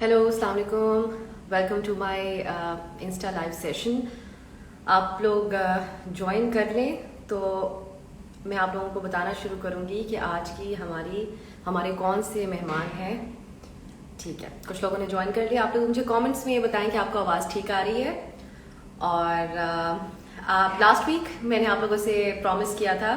Hello, अस्सलाम वालेकुम। Welcome to my insta live session. आप लोग ज्वाइन कर लें तो मैं आप लोगों को बताना शुरू करूंगी कि आज की हमारे कौन से मेहमान हैं। ठीक है, कुछ लोगों ने ज्वाइन कर लिया। आप लोग मुझे कमेंट्स में ये बताएं कि आपको आवाज़ ठीक आ रही है। और लास्ट वीक मैंने आप लोगों से प्रॉमिस किया था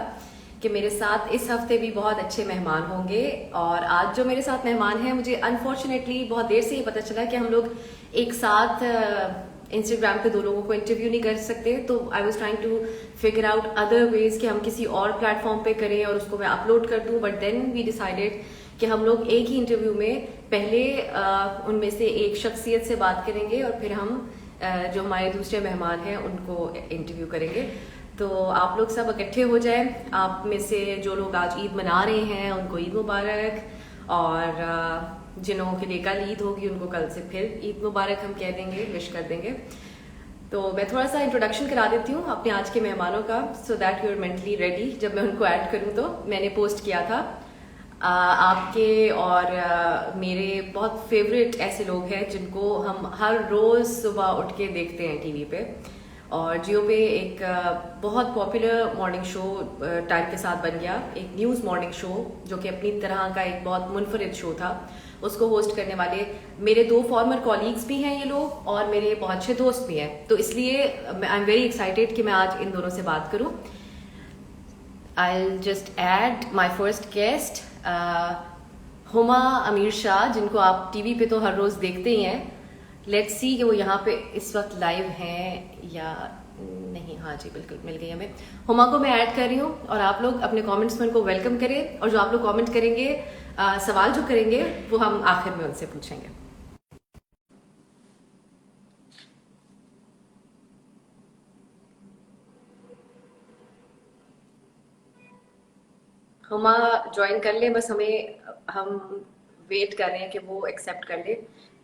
कि मेरे साथ इस हफ्ते भी बहुत अच्छे मेहमान होंगे। और आज जो मेरे साथ मेहमान हैं, मुझे अनफॉर्चुनेटली बहुत देर से ही पता चला कि हम लोग एक साथ इंस्टाग्राम पे दो लोगों को इंटरव्यू नहीं कर सकते। तो I was trying to figure out other ways कि हम किसी और प्लेटफॉर्म पे करें और उसको मैं अपलोड कर दूं। बट देन वी डिसाइडेड कि हम लोग एक ही इंटरव्यू में पहले उनमें से एक शख्सियत से बात करेंगे और फिर हम जो हमारे दूसरे मेहमान हैं उनको इंटरव्यू करेंगे। तो आप लोग सब इकट्ठे हो जाएं। आप में से जो लोग आज ईद मना रहे हैं उनको ईद मुबारक, और जिन लोगों के लिए कल ईद होगी उनको कल से फिर ईद मुबारक हम कह देंगे, विश कर देंगे। तो मैं थोड़ा सा इंट्रोडक्शन करा देती हूँ अपने आज के मेहमानों का, so that you are mentally ready जब मैं उनको ऐड करूँ। तो मैंने पोस्ट किया था आपके और मेरे बहुत फेवरेट ऐसे लोग हैं जिनको हम हर रोज सुबह उठ के देखते हैं टीवी पे। और जियो पे एक बहुत पॉपुलर मॉर्निंग शो टाइम के साथ बन गया, एक न्यूज़ मॉर्निंग शो जो कि अपनी तरह का एक बहुत मुनफरिद शो था। उसको होस्ट करने वाले मेरे दो फॉर्मर कॉलीग्स भी हैं ये लोग, और मेरे बहुत अच्छे दोस्त भी हैं। तो इसलिए आई एम वेरी एक्साइटेड कि मैं आज इन दोनों से बात करूं। I'll just add my first guest, Huma अमीर शाह, जिनको आप टीवी पे तो हर रोज देखते ही हैं। लेट्स सी कि वो यहाँ पे इस वक्त लाइव हैं या नहीं। हाँ जी, बिल्कुल मिल गई हमें। हुमा को मैं ऐड कर रही हूँ और आप लोग अपने कमेंट्स में उनको वेलकम करें। और जो आप लोग कमेंट करेंगे, सवाल जो करेंगे वो हम आखिर में उनसे पूछेंगे। हुमा ज्वाइन कर ले, बस हम वेट कर रहे हैं कि वो एक्सेप्ट कर ले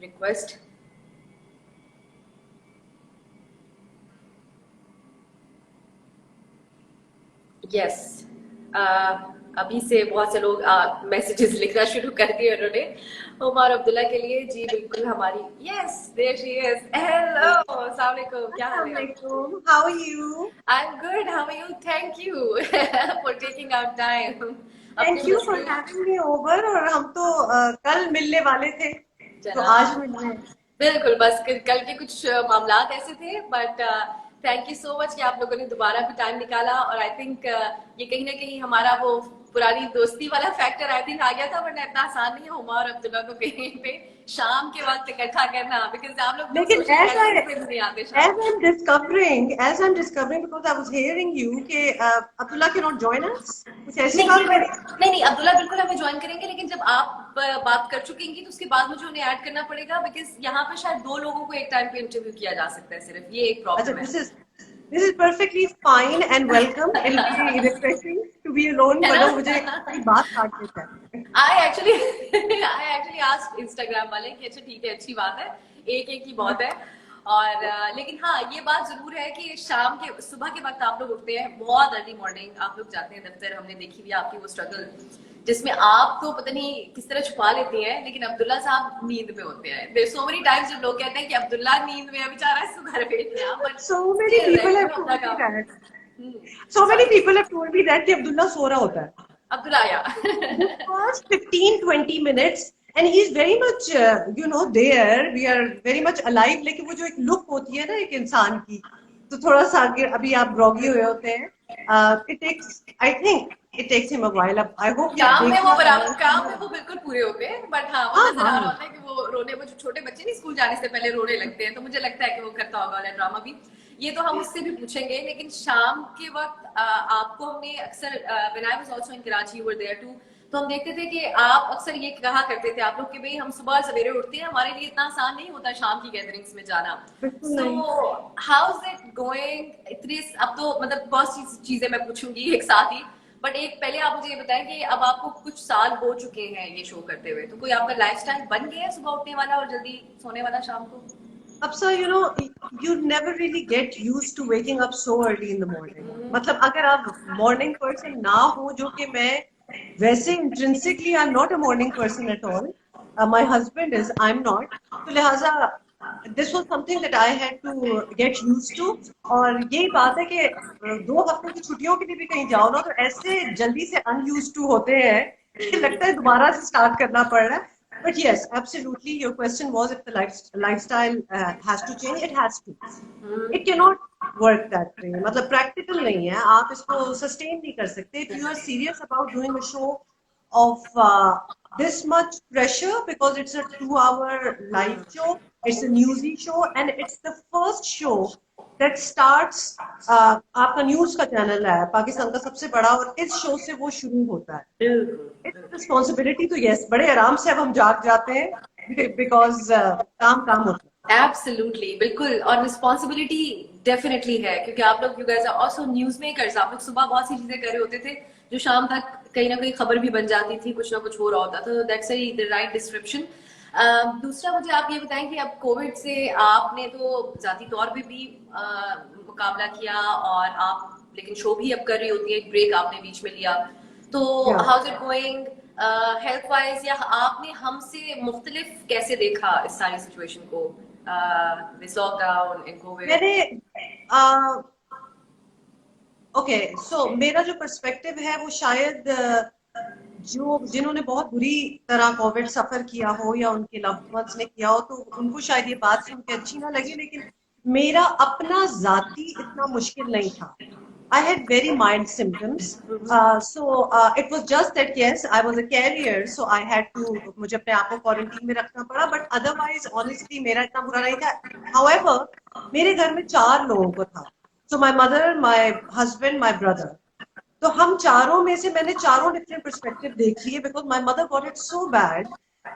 रिक्वेस्ट। यस, अभी से बहुत से लोग मैसेजेस लिखना शुरू कर दिए उन्होंने उमर अब्दुल्ला के लिए। जी बिल्कुल, हमारी yes there she is. Hello, अस्सलाम वालेकुम, क्या हाल है? Assalamualaikum. How are you? I am good, how are you? Thank you for taking out time अपने Thank you for मसरूफ having me over. और हम तो कल मिलने वाले थे, तो आज जनाब। मिल रहे हैं। बिल्कुल, बस कल के कुछ मामलात ऐसे थे, but thank you so much कि आप लोगों ने दोबारा भी टाइम निकाला। और आई थिंक ये कहीं ना कहीं हमारा वो पुरानी दोस्ती वाला फैक्टर आई थिंक आ गया था, वरना इतना आसान नहीं है हुमा और अब्दुल्ला को कहीं पे शाम के वक्त इकट्ठा करना, बिकॉज आप लोग लेकिन सोशल गैदरिंग पे भी नहीं आते शाम को। as I'm discovering because I was hearing you कि Abdullah cannot join us. कुछ ऐसी नहीं बात हो रही नहीं नहीं, अब्दुल्ला बिल्कुल हमें ज्वाइन करेंगे, लेकिन जब आप बात कर चुकेंगी तो उसके बाद मुझे उन्हें ऐड करना पड़ेगा, बिकॉज यहाँ पे शायद दो लोगों को एक टाइम पे इंटरव्यू किया जा सकता है, सिर्फ ये एक अच्छा, प्रॉब्लम है। this is perfectly fine and welcome. It'll be refreshing to be alone. है ना? वरना मुझे कोई बात काट देता है। आई एक्चुअली आस्क्ड इंस्टाग्राम वाले कि अच्छा ठीक है, अच्छी बात है, एक एक ही बहुत है। और लेकिन हाँ, ये बात जरूर है कि सुबह के वक्त आप लोग उठते हैं, बहुत अर्ली मॉर्निंग आप लोग जाते हैं दफ्तर। हमने देखी हुई आपकी वो स्ट्रगल, जिसमें आप तो पता नहीं किस तरह छुपा लेते हैं, लेकिन अब्दुल्ला साहब नींद में होते हैं। देयर सो मेनी टाइम्स जब लोग कहते हैं कि अब्दुल्ला नींद में है, बेचारा इसको घर भेजना, but So many still people have अपना told me काम। that. So many sorry, people have told me that कि अब्दुल्ला सो रहा होता है। अब्दुल्ला आया This was 15-20 minutes and he's very much there. We are very much alive. लेकिन वो जो एक लुक होती है ना एक इंसान की, तो थोड़ा सा आगे अभी आप ग्रॉगी हुए होते हैं। I think it takes him a while. अब I hope ये आप देख ना पाए। काम में वो बिल्कुल पूरे होते हैं, बट हाँ वो हाँ नजर आ रहा हाँ। होता है कि वो रोने, वो जो छोटे बच्चे नहीं स्कूल जाने से पहले रोने लगते हैं, तो मुझे लगता है कि वो करता होगा वाला ड्रामा भी। ये तो हम उससे भी पूछेंगे, लेकिन शाम के वक्त आपको हमने अक्सर, when I was also in Karachi, you were there too, तो हम देखते थे कि आप अक्सर ये कहा करते थे आप लोग कि भाई हम सुबह सवेरे उठते हैं, हमारे लिए इतना आसान नहीं होता शाम की गैदरिंग्स में जाना। बिल्कुल सो नहीं। How is it going? इतनी अब तो मतलब बहुत चीजें मैं पूछूंगी एक साथ ही, बट एक पहले आप मुझे ये बताएं कि अब आपको कुछ साल हो चुके हैं ये शो करते हुए, तो कोई आपका लाइफस्टाइल बन गया है सुबह उठने वाला और जल्दी सोने वाला शाम को? अब sir you never really get used to waking up so early in the morning. मतलब अगर आप morning person ना हो, जो कि मैं वैसे intrinsically I'm not a morning person at all. my husband is, I'm not. तो लिहाजा this was something that I had to get used to. और यही बात है कि 2 हफ्तों की छुट्टियों के लिए भी कहीं जाओ ना तो ऐसे जल्दी से unused to होते हैं कि लगता है दोबारा से स्टार्ट करना पड़ रहा है. But yes, absolutely. Your question was if the lifestyle has to change. It has to. It cannot work that way. मतलब practical नहीं है. आप इसको sustain नहीं कर सकते. If you are serious about doing a show of this much pressure, because it's a 2-hour live show, it's a newsy show, and it's the first show that starts. आपका news का channel है पाकिस्तान का सबसे बड़ा और इस show से वो शुरू होता है. It's responsibility. तो yes, बड़े आराम से अब हम जाग जाते हैं because काम होता है. एब्सोल्युटली, बिल्कुल. और रिस्पॉन्सिबिलिटी डेफिनेटली है क्योंकि आप लोग, you guys are also news makers. आप लोग सुबह बहुत सी चीजें कर रहे होते थे जो शाम तक कहीं ना कहीं खबर भी बन जाती थी, कुछ ना कुछ हो रहा होता. तो दैट्स द राइट डिस्क्रिप्शन. दूसरा मुझे आप ये बताएं कि अब कोविड से आपने तो जाती तौर पे भी मुकाबला किया और आप लेकिन शो भी अब कर रही होती है, एक ब्रेक आपने बीच में लिया. तो how is it going health wise, या आपने हमसे मुख्तलिफ कैसे देखा इस सारी सिचुएशन को, दिस लॉकडाउन एंड कोविड? मैंने ओके सो मेरा जो पर्सपेक्टिव है वो शायद जो जिन्होंने बहुत बुरी तरह कोविड सफर किया हो या उनके लव्ड वंस ने किया हो तो उनको शायद ये बात सुन के अच्छी ना लगे, लेकिन मेरा अपना जाती इतना मुश्किल नहीं था. I had very mild symptoms, it was just that yes, I was a carrier, so I had to मुझे अपने आप को क्वारंटीन में रखना पड़ा, but otherwise honestly मेरा इतना बुरा नहीं था. However, मेरे घर में 4 लोगों को था. So my mother, my husband, my brother. तो हम चारों में से मैंने चारों डिफरेंट पर्सपेक्टिव देख लिए because my mother got it so bad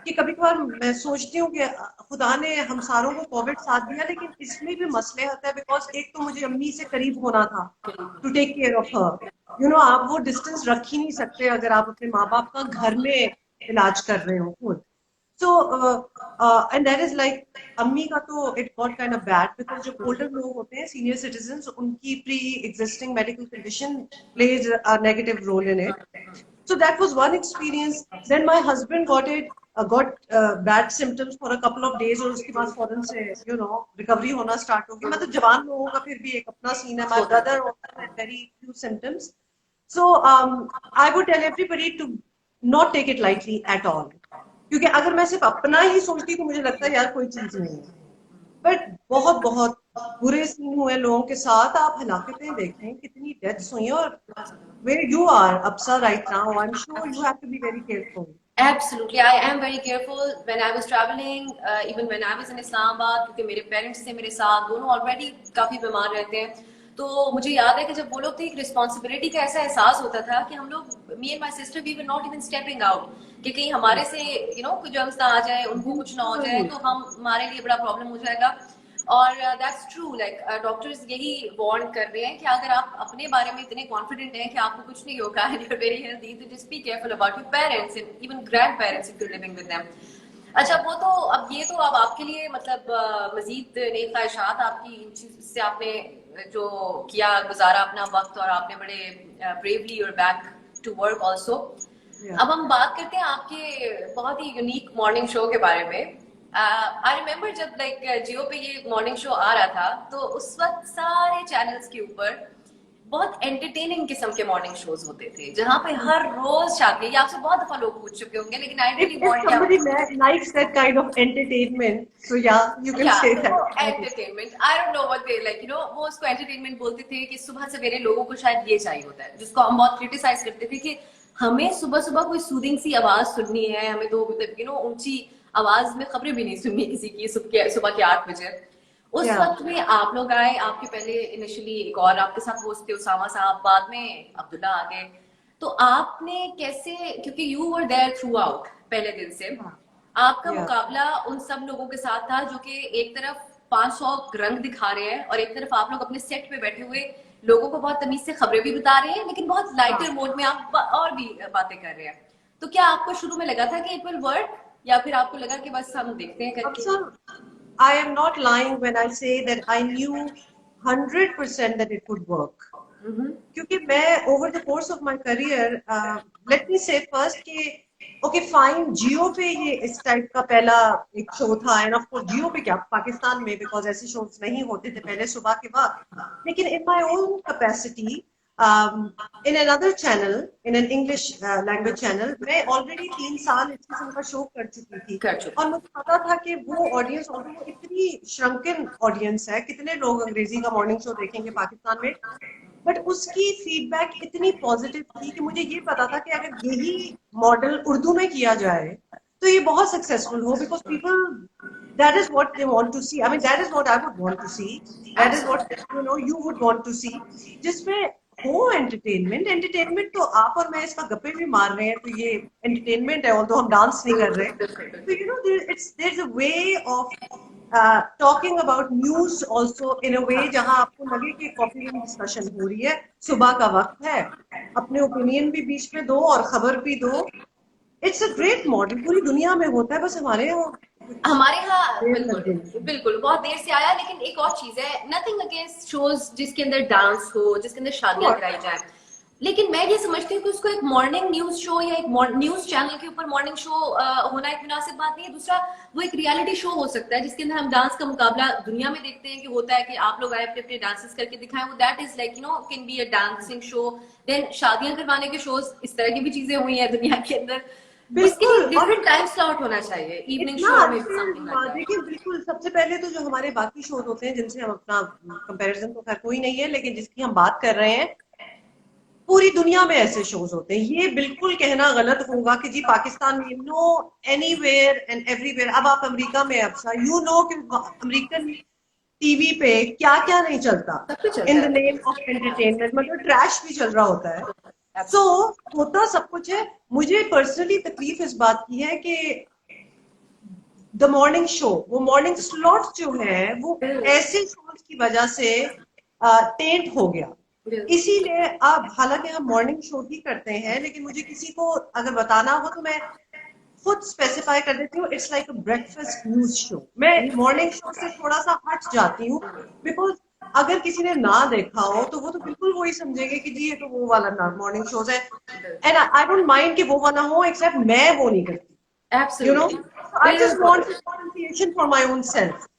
कि कभी कभार मैं सोचती हूँ कि खुदा ने हम सारों को कोविड साथ दिया, लेकिन इसमें भी मसले होता है बिकॉज एक तो मुझे अम्मी से करीब होना था to take care of her. You know, आप वो डिस्टेंस रख ही नहीं सकते अगर आप अपने माँ बाप का घर में इलाज कर रहे हो खुद. So and that is like अम्मी का तो it got kind of bad because जो older लोग होते हैं senior citizens उनकी pre-existing medical condition plays a negative role in it. So that was one experience. Then my husband got bad symptoms for a couple of days और उसके बाद फौरन से you know recovery होना start हो गई. मतलब जवान लोगों का फिर भी एक अपना सीन है. My brother also had very few symptoms. So I would tell everybody to not take it lightly at all. क्योंकि अगर मैं सिर्फ अपना ही सोचती तो मुझे लगता है यार कोई चीज नहीं है, बट बहुत बहुत बुरे सीन हुए लोगों के साथ. आप हलाकतें देखें कितनी डेथ्स हुई हैं और where you are Absa right now, I'm sure you have to be very careful. Absolutely, I am very careful when I was traveling, even when I was in Islamabad, क्योंकि मेरे पेरेंट्स थे मेरे साथ, दोनों already काफी बीमार रहते हैं. तो मुझे याद है कि जब वो लोग थे एक रिस्पॉन्सिबिलिटी का ऐसा एहसास होता था कि हम लोग, me and my sister, we were not even stepping out कि कहीं हमारे से यू नो कुछ जर्म्स ना आ जाए, उनको कुछ ना हो जाए तो हमारे लिए बड़ा प्रॉब्लम हो जाएगा. और दैट्स ट्रू, लाइक डॉक्टर्स यही वार्न कर रहे हैं कि अगर आप अपने बारे में इतने कॉन्फिडेंट हैं कि आपको कुछ नहीं होगा and you are very healthy, तो just be careful about your parents and even grandparents if you are living with them. अच्छा, वो तो अब ये तो अब आपके लिए मतलब मजीद नई ख्वाहिशात आपकी, इन चीज से आपने जो किया गुजारा अपना वक्त और आपने बड़े ब्रेवली और बैक टू वर्क ऑल्सो. अब हम बात करते हैं आपके बहुत ही यूनिक मॉर्निंग शो के बारे में. आई रिमेम्बर जब लाइक जियो पे ये मॉर्निंग शो आ रहा था तो उस वक्त सारे चैनल्स के ऊपर बहुत एंटरटेनिंग किस्म के मॉर्निंग शोज होते थे जहां पे हर रोज शादी, ये आपसे बहुत दफा लोग पूछ चुके होंगे, लेकिन I really want somebody likes that kind of entertainment, so yeah, you can say that entertainment. I don't know what they like, you know, वो उसको entertainment बोलते थे कि सुबह सवेरे लोगों को शायद ये चाहिए होता है, जिसको हम बहुत क्रिटिसाइज करते थे कि हमें सुबह सुबह कोई सूदिंग सी आवाज सुननी है, हमें तो यू नो ऊंची आवाज में खबरें भी नहीं सुननी किसी की सुबह के 8 बजे. उस वक्त में आप लोग आए, आपके पहले इनिशियली एक और आपके साथ होस्ट थे उसामा साहब, बाद में अब्दुल्ला आ गए. तो आपने कैसे, क्योंकि you were there throughout पहले दिन से, आपका मुकाबला उन सब लोगों के साथ था जो कि एक तरफ 500 रंग दिखा रहे हैं और एक तरफ आप लोग अपने सेट पे बैठे हुए लोगों को बहुत तमीज से खबरें भी बता रहे हैं, लेकिन बहुत लाइटर मोड में आप और भी बातें कर रहे हैं. तो क्या आपको शुरू में लगा था कि इट विल वर्क, या फिर आपको लगा कि बस हम देखते हैं करके? I am not lying when I say that I knew 100% that it would work. क्योंकि मैं over the course of my career, let me say first कि ओके फाइन, जियो पे ये इस टाइप का पहला एक शो था, एंड ऑफ कोर्स जियो पे क्या, पाकिस्तान में, बिकॉज ऐसे शोज नहीं होते थे पहले सुबह के वक्त। लेकिन in my own capacity, in another channel, in an English language channel, मैं ऑलरेडी 3 साल इस किस्म का शो कर चुकी थी। कर चुके। और मुझे पता था कि वो ऑडियंस, और वो इतनी श्रंकन ऑडियंस है, कितने लोग अंग्रेजी का मॉर्निंग शो देखेंगे पाकिस्तान में, बट उसकी फीडबैक इतनी पॉजिटिव थी कि मुझे ये पता था कि अगर यही मॉडल उर्दू में किया जाए तो ये बहुत सक्सेसफुल हो, because people, that is what they want to see, I mean that is what I would want to see, that is what you would want to see, जिसमें हो एंटरटेनमेंट। एंटरटेनमेंट तो आप और मैं इसका गप्पे भी मार रहे हैं तो ये एंटरटेनमेंट है, ऑल्दो हम डांस नहीं कर रहे। तो you know there is a way of talking about news also in a way जहां आपको लगे कि कॉफी रूम डिस्कशन हो रही है, सुबह का वक्त है, अपने ओपिनियन भी बीच में दो और खबर भी दो। इट्स अ ग्रेट मॉडल, पूरी दुनिया में होता है, बस हमारे यहाँ कुछ हमारे यहाँ देर बिल्कुल लग गई। बिल्कुल बहुत देर से आया। लेकिन एक और चीज है, नथिंग अगेंस्ट शोज जिसके अंदर डांस हो, जिसके अंदर शादियां कराई जाए, लेकिन मैं ये समझती हूँ कि उसको एक मॉर्निंग न्यूज शो या एक न्यूज चैनल के ऊपर मॉर्निंग शो होना एक मुनासिब बात नहीं है। दूसरा, वो एक रियलिटी शो हो सकता है जिसके अंदर हम डांस का मुकाबला दुनिया में देखते हैं कि होता है कि आप लोग आए अपने अपने डांसेस करके दिखाएं, वो that is like can be a dancing show. Then शादियां करवाने के शोज, इस तरह की भी चीजें हुई है दुनिया के अंदर। उसके लिए बिल्कुल। और डिफरेंट टाइम स्लॉट होना चाहिए, इवनिंग इतना शो में समथिंग लाइक अच्छा, दैट। देखिए बिल्कुल, सबसे पहले तो जो हमारे बाकी शोज होते हैं जिनसे हम अपना कंपैरिजन तो खैर कोई नहीं है, लेकिन जिसकी हम बात कर रहे हैं, पूरी दुनिया में ऐसे शोज होते हैं। ये बिल्कुल कहना गलत होगा कि जी पाकिस्तान में, नो, एनीवेयर एंड एवरीवेयर। अब आप अमेरिका में, अब यू नो कि अमेरिकन टीवी पे क्या क्या नहीं चलता सब कुछ चलता इन द है। नेम ऑफ एंटरटेनमेंट, मतलब ट्रैश भी चल रहा होता है। सो होता सब कुछ है। मुझे पर्सनली तकलीफ इस बात की है कि द मॉर्निंग शो, वो मॉर्निंग स्लॉट जो है वो ऐसे शोज की वजह से टेंट हो गया। इसीलिए अब हालांकि हम मॉर्निंग शो ही करते हैं, लेकिन मुझे किसी को अगर बताना हो तो मैं खुद स्पेसिफाई कर देती हूँ, it's like a breakfast news show. मैं मॉर्निंग शो से थोड़ा सा हट जाती हूँ, बिकॉज अगर किसी ने ना देखा हो तो वो तो बिल्कुल वही समझेंगे कि जी ये तो वो वाला ना मॉर्निंग शोज है। एंड आई डोंट माइंड कि वो वाला हो, एक्सेप्ट मैं वो नहीं करती, you know, absolutely, so I just want बिल्कुल। differentiation for my own self.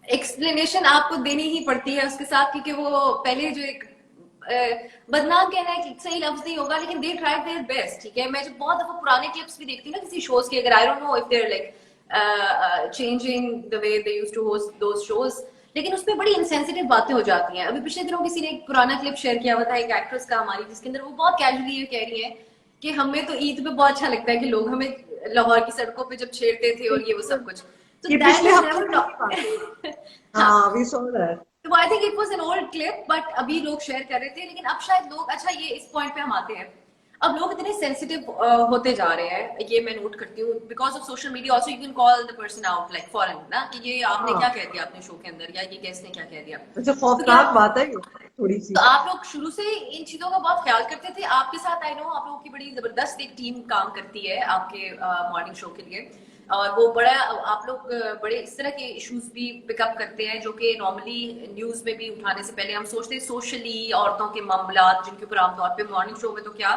Explanation आपको देनी ही पड़ती है उसके साथ, क्योंकि वो पहले जो एक बदनाम कहना है कि सही लफ्ज नहीं होगा, लेकिन दे ट्राइड देयर बेस्ट। ठीक है, मैं जब बहुत दफा पुराने क्लिप्स भी देखती हूँ ना किसी शोज के, अगर I don't know if there like changing the way they used to host those shows, लेकिन उसमें बड़ी इंसेंसिटिव बातें हो जाती हैं। अभी पिछले दिनों किसी ने एक पुराना क्लिप शेयर किया हुआ था एक एक्ट्रेस का हमारी, जिसके अंदर वो बहुत कैजुअली ये कह रही है कि हमें तो ईद पे बहुत अच्छा लगता है कि लोग हमें लाहौर की सड़कों पे जब छेड़ते थे और ये वो सब कुछ। तो ये दैट पिछले इज हफ्ते की ही बात है। नेवर हाँ। हाँ, we saw that. तो I think it was an old clip, but अभी लोग शेयर कर रहे थे। लेकिन अब शायद लोग, अच्छा ये इस पॉइंट पे हम आते हैं, अब लोग इतने सेंसिटिव होते जा रहे हैं, ये मैं नोट करती हूँ because of social media also. You can call the person out like फॉरन ना, कि ये आपने क्या हाँ, कह दिया अपने शो के अंदर, या ये गेस्ट ने क्या कह दिया। अच्छा, तो क्या, खौफनाक बात है ये, थोड़ी सी। तो आप लोग शुरू से इन चीजों का बहुत ख्याल करते थे? आपके साथ आई नो आप लोगों की बड़ी जबरदस्त एक टीम काम करती है आपके मॉर्निंग शो के लिए, और वो बड़ा, आप लोग बड़े इस तरह के इश्यूज भी पिकअप करते हैं जो कि नॉर्मली न्यूज में भी उठाने से पहले हम सोचते हैं सोशली औरतों के मामलात, जिनके ऊपर आमतौर पे मॉर्निंग शो में तो क्या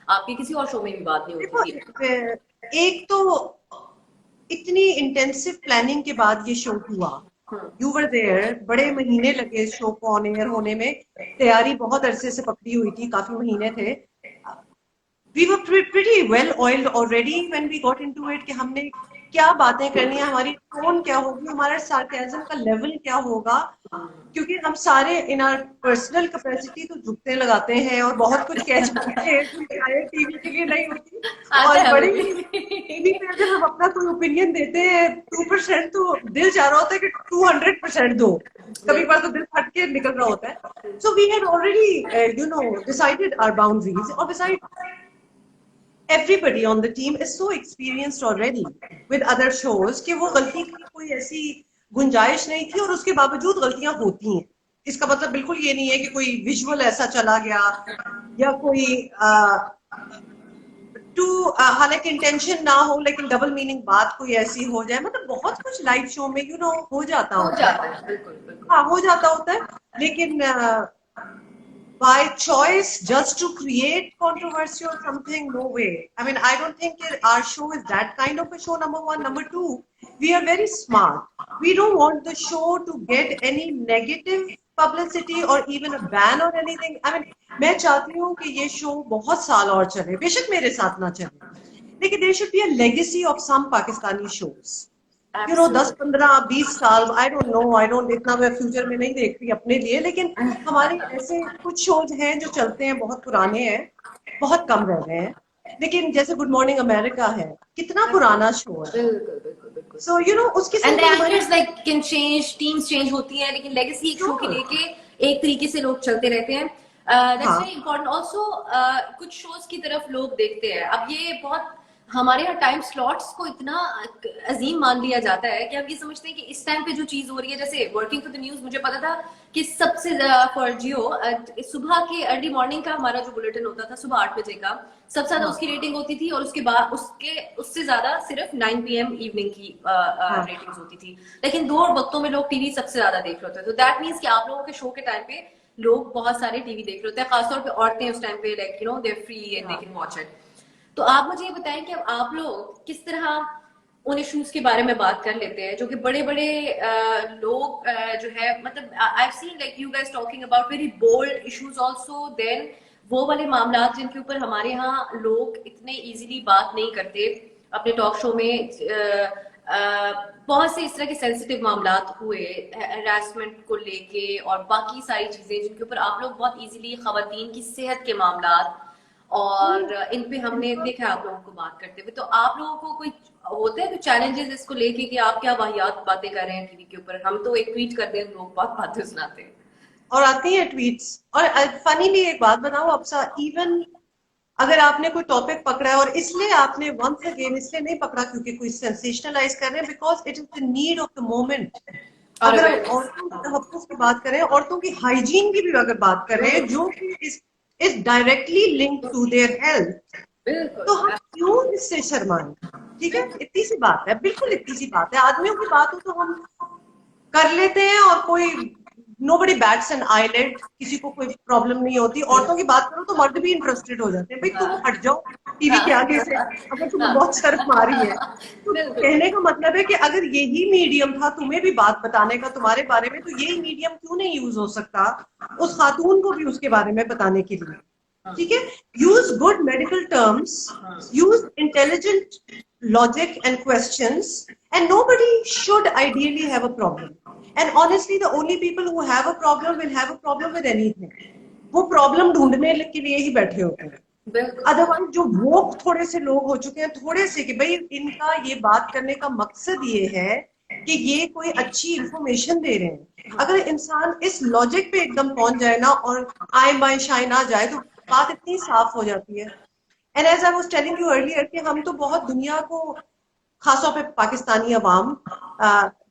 आपके किसी और शो में भी बात नहीं देखो, होती थी। एक तो इतनी इंटेंसिव प्लानिंग के बाद ये शो हुआ, यू वर देयर, बड़े महीने लगे शो को ऑन एयर होने में, तैयारी बहुत अरसे से पकड़ी हुई थी, काफी महीने थे। We were pretty well oiled already when we got into it, कि हमने क्या बातें करनी है, हमारी टोन क्या होगी, हमारा सार्केज्म का लेवल क्या होगा, क्योंकि हम सारे इन आर पर्सनल कैपेसिटी तो जुगते लगाते हैं और बहुत कुछ कह जाते हैं जो शायद टीवी के लिए नहीं होती। आता और है बड़े हमें टीवी भी पे अगर हम अपना कोई ओपिनियन देते हैं 2%, तो दिल चाह रहा होता है कि 200% दो, कभी बार तो दिल फट के निकल रहा होता है। So we had already decided our boundaries, और beside everybody on the team is so experienced already with other shows कि वो गलती की कोई ऐसी गुंजाइश नहीं थी, और उसके बावजूद गलतियां होती हैं। इसका मतलब बिल्कुल ये नहीं है कि कोई विजुअल ऐसा चला गया या कोई टू, हालांकि इंटेंशन ना हो लेकिन डबल मीनिंग बात कोई ऐसी हो जाए, मतलब बहुत कुछ लाइव शो में हो जाता हो होता है। जाता है, बिल्कुल बिल्कुल। हाँ, हो जाता होता है। लेकिन by choice just to create controversy or something. No way. I mean, I don't think our show is that kind of a show, number one. Number two, we are very smart. We don't want the show to get any negative publicity or even a ban or anything. I mean, मैं चाहती हूँ कि ये show बहुत साल और चले, बेशक मेरे साथ ना चले, लेकिन there should be a legacy of some Pakistani shows. You know, 10, 15, 20 साल, I don't इतना मैं फ्यूचर में नहीं देख रही अपने लिए, लेकिन हमारे ऐसे कुछ शोज हैं जो चलते हैं, बहुत पुराने हैं, बहुत कम रह गए हैं, लेकिन जैसे गुड मॉर्निंग अमेरिका है, कितना पुराना शो है. बिल्कुल बिल्कुल बिल्कुल. So you know, उसके एंड द साथ actors like can change, teams change होती हैं, लेकिन लेगेसी एक शो की लेके एक तरीके से लोग चलते रहते हैं. That's very important. ऑल्सो कुछ शोज की तरफ लोग देखते हैं. अब ये बहुत हमारे यहाँ टाइम स्लॉट्स को इतना अजीम मान लिया जाता है कि हम ये समझते हैं कि इस टाइम पे जो चीज हो रही है, जैसे वर्किंग फॉर द न्यूज, मुझे पता था कि सबसे फॉर जियो सुबह के अर्ली मॉर्निंग का हमारा जो बुलेटिन होता था सुबह 8 बजे का, सबसे ज्यादा उसकी रेटिंग होती थी, और उसके बाद उससे ज्यादा सिर्फ 9 PM इवनिंग की रेटिंग्स होती थी. लेकिन दो वक्तों में लोग टीवी सबसे ज्यादा देख रहे होते हैं. तो दैट मीन्स कि आप लोगों के शो के टाइम पे लोग बहुत सारे टीवी देख रहे होते हैं, खासतौर पर औरतें उस टाइम पे, like you no, they free and they can watch it. तो आप मुझे ये बताएं कि अब आप लोग किस तरह उन इश्यूज के बारे में बात कर लेते हैं जो कि बड़े बड़े लोग जो है, मतलब I have seen like you guys talking about very bold issues also, then वो वाले मामला जिनके ऊपर हमारे यहाँ लोग इतने इजीली बात नहीं करते. अपने टॉक शो में बहुत से इस तरह के सेंसिटिव मामला हुए, हैरेसमेंट को लेके और बाकी सारी चीजें जिनके ऊपर आप लोग बहुत इजीली खवातीन की सेहत के मामला और इन पे हमने देखा आप लोगों को बात करते हुए. तो आप लोगों को कोई होते हैं कोई चैलेंजेस इसको लेके कि आप क्या वाहियात बातें कर रहे हैं टीवी के ऊपर? हम तो एक ट्वीट करते हैं, लोग बहुत बातें सुनाते हैं और आती हैं ट्वीट्स. और फनीली एक बात बताओ आपसा, इवन अगर आपने कोई टॉपिक पकड़ा है, और इसलिए आपने वंस अगेन इसलिए नहीं पकड़ा क्योंकि कोई सेंसेशनलाइज कर रहे हैं, because it is the need of the moment. अगर हम औरतों के तहफ्फुज़ की बात करें, औरतों की हाइजीन की भी अगर बात करें, जो कि is directly linked to their health, तो हम क्यों इससे शर्माएं? ठीक है, इतनी सी बात है, बिल्कुल इतनी सी बात है. आदमियों की बात हो तो हम कर लेते हैं और कोई nobody bats an eyelid, किसी को कोई प्रॉब्लम नहीं होती. औरतों की बात करो तो मर्द भी इंटरेस्टेड हो जाते हैं, भाई तुम हट जाओ टीवी के आगे से अगर तुम्हें बहुत शर्म आ रही है. तो कहने का मतलब है कि अगर यही मीडियम था तुम्हें भी बात बताने का तुम्हारे बारे में, तो यही मीडियम क्यों नहीं यूज हो सकता उस खातून को भी उसके बारे में बताने के लिए? ठीक है, use good medical terms, use intelligent logic and questions, and nobody should ideally have a problem. And honestly, the only people who have a problem will have a problem with anything. वो problem ढूंढने के लिए ही बैठे होते हैं. Otherwise जो वोक थोड़े से लोग हो चुके हैं, थोड़े से, कि भाई इनका ये बात करने का मकसद ये है कि ये कोई अच्छी इंफॉर्मेशन दे रहे हैं. अगर इंसान इस लॉजिक पे एकदम पहुंच जाए ना और आय बाय शाइन आ जाए, तो बात इतनी साफ हो जाती है. And as I was telling you earlier कि हम तो बहुत दुनिया को, खासतौर पे पाकिस्तानी अवाम,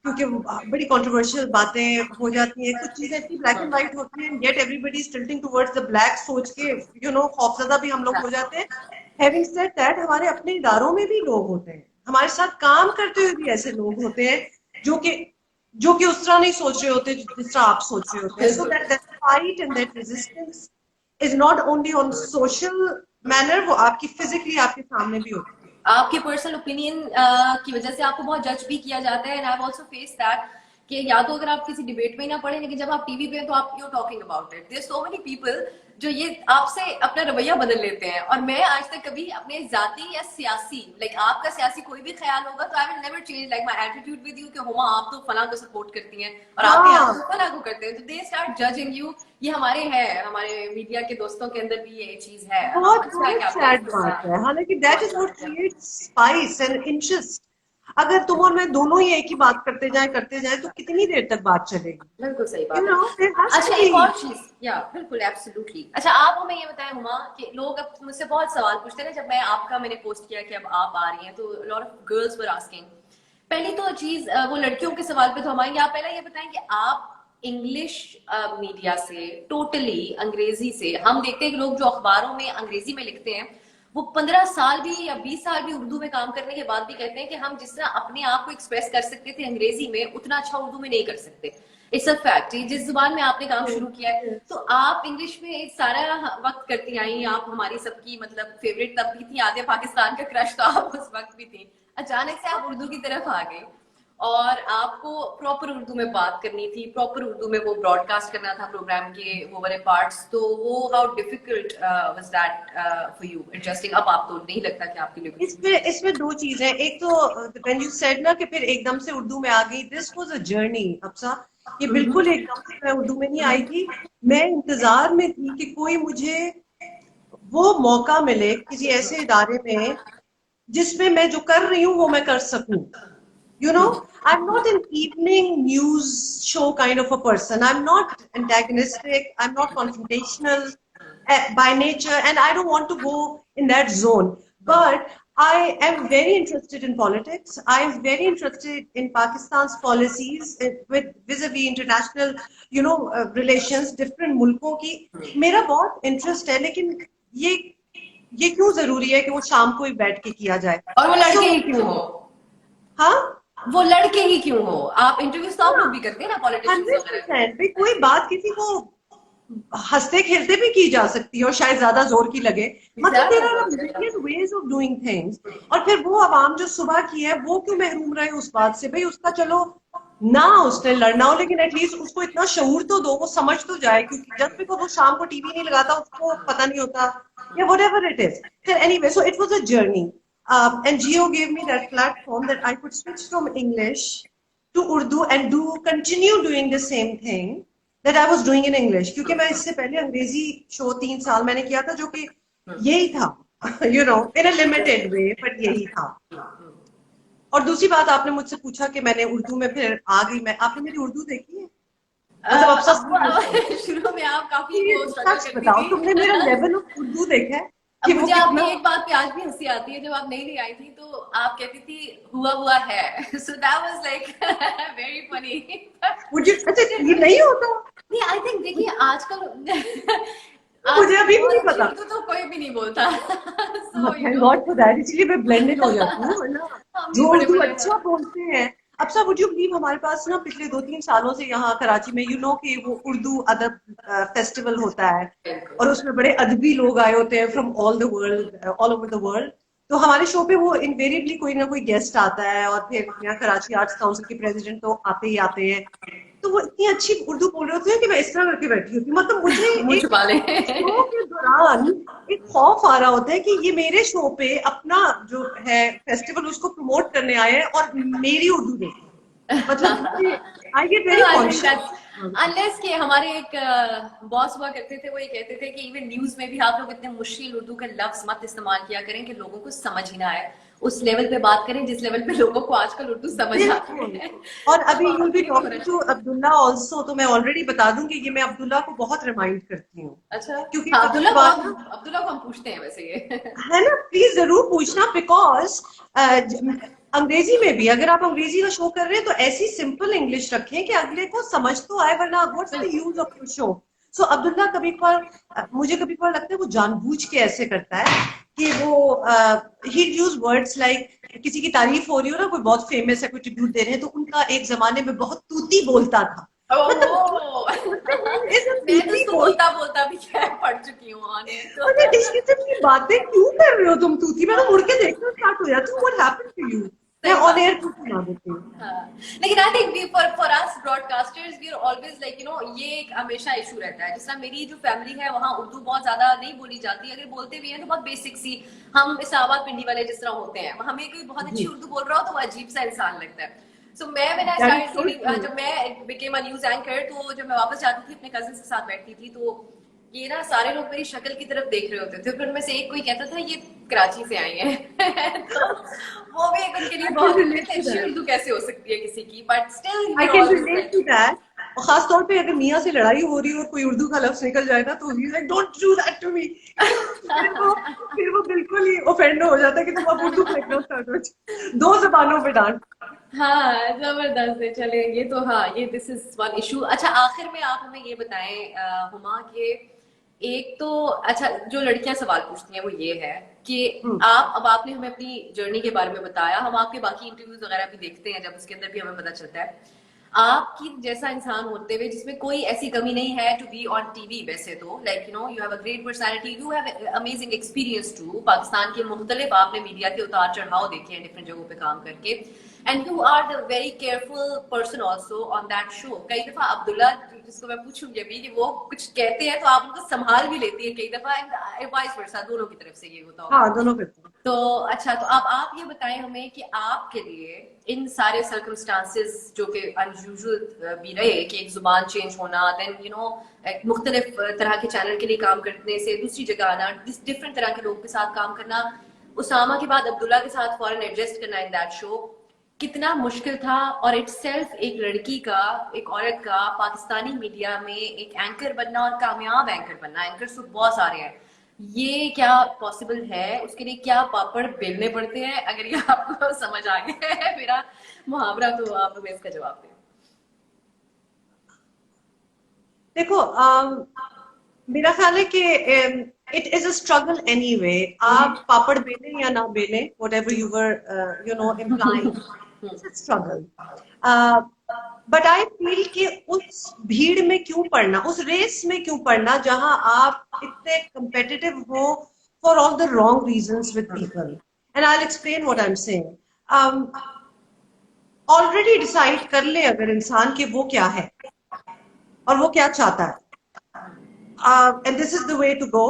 क्योंकि बड़ी कंट्रोवर्शियल बातें हो जाती हैं, कुछ चीजें इतनी ब्लैक एंड व्हाइट होती हैं, yet everybody is tilting towards the black, सोच के यू नो खौफजदा भी हम लोग हो जाते हैं. हैविंग सेड दैट, हमारे अपने इदारों में भी लोग होते हैं, हमारे साथ काम करते हुए भी ऐसे लोग होते हैं जो कि उस तरह नहीं सोच रहे होते जिस तरह आप सोच रहे होते हैं. So that fight and that resistance is not only on social manner, वो आपकी फिजिकली आपके सामने भी होती है. आपके पर्सनल ओपिनियन की वजह से आपको बहुत जज भी किया जाता है. And I have also face that कि या तो अगर आप किसी डिबेट में ही ना पढ़े, लेकिन जब आप टीवी पे हैं तो आप you talking about it. There so many people जो ये आपसे अपना रवैया बदल लेते हैं. और मैं आज तक कभी अपने जाती या सियासी, लाइक आपका सियासी कोई भी ख्याल होगा तो I will never change like my attitude with you कि हुमा आप तो फलां को सपोर्ट करती हैं और आप यहाँ तो फलां को करते हैं. तो दे स्टार्ट जजिंग यू. ये हमारे मीडिया के दोस्तों के अंदर भी ये चीज है. बहुत सैड बात है. हालांकि that is what creates spice and interest. अगर तुम और मैं दोनों ही एक ही बात करते जाए तो कितनी देर तक बात चलेगी? बिल्कुल सही बात है. अच्छा, एक और चीज, या बिल्कुल एब्सोल्युटली. अच्छा, आप हमें ये बताएं हुमा कि लोग अब मुझसे बहुत सवाल पूछते हैं. जब मैंने पोस्ट किया कि अब आप आ रही हैं, तो lot of girls were asking. पहली तो चीज, वो लड़कियों के सवाल पे तो हम आएंगे. आप पहले ये बताएं कि आप इंग्लिश मीडिया से टोटली अंग्रेजी से, हम देखते हैं कि लोग जो अखबारों में अंग्रेजी में लिखते हैं वो 15 साल भी या 20 साल भी उर्दू में काम करने के बाद भी कहते हैं कि हम जिस तरह अपने आप को एक्सप्रेस कर सकते थे अंग्रेजी में, उतना अच्छा उर्दू में नहीं कर सकते। It's a fact. जिस जुबान में आपने काम शुरू किया है, तो आप इंग्लिश में सारा वक्त करती आई, आप हमारी सबकी मतलब फेवरेट तब भी थी, आधे पाकिस्तान का क्रश तो आप उस वक्त भी थी। अचानक से आप उर्दू की तरफ आ गए और आपको प्रॉपर उर्दू में बात करनी थी, प्रॉपर उर्दू में वो ब्रॉडकास्ट करना था प्रोग्राम के वो वाले पार्ट्स, तो वो how difficult was that for you adjusting? अब आपको नहीं लगता कि आपके लिए इसमें दो चीजें, एक तो व्हेन यू सेड ना कि फिर एकदम से उर्दू में आ गई, दिस वाज अ जर्नी अफसा। ये बिल्कुल एकदम से मैं उर्दू में नहीं आई थी। मैं इंतजार में थी कि कोई मुझे वो मौका मिले किसी ऐसे इदारे में जिसमें मैं जो कर रही हूँ वो मैं कर सकूं। You know, I'm not an evening news show kind of a person. I'm not antagonistic. I'm not confrontational by nature, and I don't want to go in that zone. But I am very interested in politics. I am very interested in Pakistan's policies with vis-a-vis international, relations, different मुल्कों की मेरा बहुत interest है, लेकिन ये ये क्यों जरूरी है कि वो शाम को ही बैठ के किया जाए? और वो लड़के ही क्यों हो? हाँ, वो लड़के ही क्यों हो? आप इंटरव्यूज तो आप लोग भी करते हैं ना पॉलिटिशियंस वगैरह। 100% भाई, कोई बात किसी को हंसते खेलते भी की जा सकती है और शायद ज्यादा जोर की लगे। मतलब there are million ways of doing things. और फिर वो आवाम जो सुबह की है वो क्यों महरूम रहे उस बात से? भाई उसका चलो ना उसने लड़ना हो, लेकिन एटलीस्ट उसको इतना शऊर तो दो, वो समझ तो जाए, क्योंकि जब तक वो शाम को टीवी नहीं लगाता उसको पता नहीं होता, या whatever it is. Then anyway, so it was a journey. And Geo gave me that platform that I could switch from English to Urdu and continue doing the same thing that I was doing in English. क्योंकि मैं इससे पहले अंग्रेजी show 3 साल मैंने किया था, जो कि यही था, in a limited way, but यही था। और दूसरी बात, आपने मुझसे पूछा कि मैंने उर्दू में फिर आ गई। आपने मेरी उर्दू देखी है? मतलब अब सच शुरू में आप काफी वो स्ट्रगल सच करती बताओ, थी। तुमने मेरा लेवल ऑफ उर्दू देखा है अब कि वो मुझे कितना? आपकी एक बात पे आज भी हंसी आती है, जब आप नई नई आई थी तो आप कहती थी हुआ हुआ है, so that was like very funny. मुझे अच्छा ये नहीं होता। नहीं, आई थिंक देखिए आजकल मुझे आजकल अभी भी बहुत नहीं अच्छी पता। उर्दू तो कोई भी नहीं बोलता। So you thank no God for that, इसलिए मैं ब्लेंड इन हो जाती हूँ, वरना हम भी जो बड़े उर्दू बड़े अच्छा बोलते हैं। अब सब वुड यू बिलीव, हमारे पास ना पिछले 2-3 सालों से यहाँ कराची में, कि वो उर्दू अदब फेस्टिवल होता है, और उसमें बड़े अदबी लोग आए होते हैं from all the world, all over the world. तो हमारे शो पे वो इनवेरिएबली कोई ना कोई गेस्ट आता है, और फिर यहाँ कराची आर्ट्स काउंसिल के प्रेसिडेंट तो आते ही आते हैं। तो वो इतनी अच्छी उर्दू बोल रहे होते हैं कि मैं इस तरह करके बैठी होती हूँ। मतलब मुझे मुंह एक छुपा ले। शो के दौरान एक खौफ आ रहा होता है कि ये मेरे शो पे अपना जो है फेस्टिवल उसको प्रमोट करने आए हैं और मेरी उर्दू देखें। मतलब I get very conscious. Unless कि हमारे एक बॉस हुआ करते थे, वो ये कहते थे कि इवन न्यूज में भी आप लोग इतने मुश्किल उर्दू का लफ्ज मत इस्तेमाल किया करें कि लोगों को समझ ही ना आए। उस लेवल पे बात करें जिस लेवल पे लोगों को आजकल उर्दू समझ आती है। और अभी तो यूल बी ये भी होना टॉकिंग टू चाहिए। अब्दुल्ला ऑल्सो, तो मैं ऑलरेडी बता दूं कि ये मैं अब्दुल्ला को बहुत रिमाइंड करती हूँ, अच्छा, क्योंकि हाँ, कभी कभार ना, अब्दुल्ला को हम पूछते हैं वैसे ये। है ना, प्लीज जरूर पूछना, बिकॉज अंग्रेजी में भी अगर आप अंग्रेजी का शो कर रहे हैं तो ऐसी सिंपल इंग्लिश रखें कि अगले को समझ तो आए, वरना what's the use of your show? So Abdullah कभी कभार, मुझे कभी कभार लगता है वो जानबूझ के ऐसे करता है कि वो ही यूज वर्ड्स लाइक, किसी की तारीफ हो रही हो ना, कोई बहुत फेमस है, कोई ट्रिब्यूट दे रहे हैं, तो उनका एक जमाने में बहुत तूती बोलता था। ओह, मैं तो तूती उसको बोल, बोलता बोलता भी क्या पढ़ चुकी हूँ आने तो। मतलब इस किस्म की बातें क्यों कर रहे हो तुम तूती? मैं तो मुड़ के देखना स्टार्ट हो जाती हूँ, व्हाट हैपेंड टू यू? मैं सही ऑन बात एयर है। क्यों सुना देती हूँ? हाँ, लेकिन I think for us broadcasters we are always like ये एक हमेशा इशू रहता है। जिस तरह मेरी जो फैमिली है वहाँ उर्दू बहुत ज्यादा नहीं बोली जाती, अगर बोलते भी हैं तो बहुत बेसिक सी, हम इस्लामाबाद पिंडी वाले जिस तरह होते हैं, हमें कोई बहुत अच्छी जी, उर्दू बोल रहा हो तो वो अजीब सा इंसान लगता है। सो मैं when I that is started so reading, true. जब मैं बिकेम अ न्यूज एंकर, तो जब मैं वापस जाती थी अपने कजिन के साथ बैठती थी, तो ये ना सारे लोग मेरी शक्ल की तरफ देख रहे होते थे, फिर उनमें से एक कोई कहता था ये कराची से आई है। तो वो भी एक उनके लिए आई कैन बहुत रिलेट टू अच्छी दैट। उर्दू कैसे हो सकती है किसी की, but still I we can always relate to like. That. और खास तौर पे अगर मियाँ से लड़ाई हो रही हो और कोई उर्दू का लफ्ज निकल जाए ना, तो he like don't do that to me. फिर वो बिल्कुल ही ऑफेंड हो जाता है कि तुम अब उर्दू फेंकना स्टार्ट हो जाए। दो जबानों पे डांट। हाँ, जबरदस्त है। चले, ये तो हाँ, ये दिस इज वन इशू। अच्छा, आखिर में आप हमें ये बताएं हुमा, कि एक तो अच्छा जो लड़कियां सवाल पूछती हैं वो ये है कि आप, अब आपने हमें अपनी जर्नी के बारे में बताया, हम आपके बाकी इंटरव्यूज वगैरह भी देखते हैं, जब उसके अंदर भी हमें पता चलता है आपकी जैसा इंसान होते हुए जिसमें कोई ऐसी कमी नहीं है टू बी ऑन टीवी। वैसे तो like you know you have a great personality, you have amazing experience too. Pakistan के मुख्तलिफ आपने मीडिया के उतार चढ़ाव देखे हैं डिफरेंट जगहों पे काम करके, and you are the very careful person also on that show. कई दफा अब्दुल्ला, जिसको मैं पूछूंगी अभी, कि वो कुछ कहते हैं तो आप उनको संभाल भी लेती है कई दफा, एंड वाइस वर्सा, दोनों की तरफ से ये होता होगा। हाँ, दोनों करते हैं। तो अच्छा, तो अब आप ये बताएं हमें कि आपके लिए इन सारे सर्कमस्टांसेस जो कि अनयूजुअल भी रहे, कि एक जुबान चेंज होना, देन यू नो मुख्तलिफ तरह के चैनल के लिए काम करने से दूसरी जगह आना, डिफरेंट तरह के लोगों के साथ काम करना, उसामा के बाद अब्दुल्ला के साथ फॉरन एडजस्ट करना इन दैट शो, कितना मुश्किल था। और इटसेल्फ एक लड़की का, एक औरत का पाकिस्तानी मीडिया में एक एंकर बनना और कामयाब एंकर बनना, एंकर तो बहुत सारे हैं, ये क्या पॉसिबल है? उसके लिए क्या पापड़ बेलने पड़ते हैं? अगर ये आपको समझ आ गया है मेरा मुहावरा, तो आप हमें इसका जवाब दें। देखो, मेरा ख्याल है कि it is a struggle anyway. आप पापड़ बेलें या ना बेलें, whatever you were you know implying, it's a struggle. But I feel कि उस भीड़ में क्यों पड़ना, उस रेस में क्यों पड़ना जहां आप इतने competitive हो for all the wrong reasons with people. And I'll explain what I'm saying. Already decide कर ले अगर इंसान के वो क्या है और वो क्या चाहता है, and this is the way to go.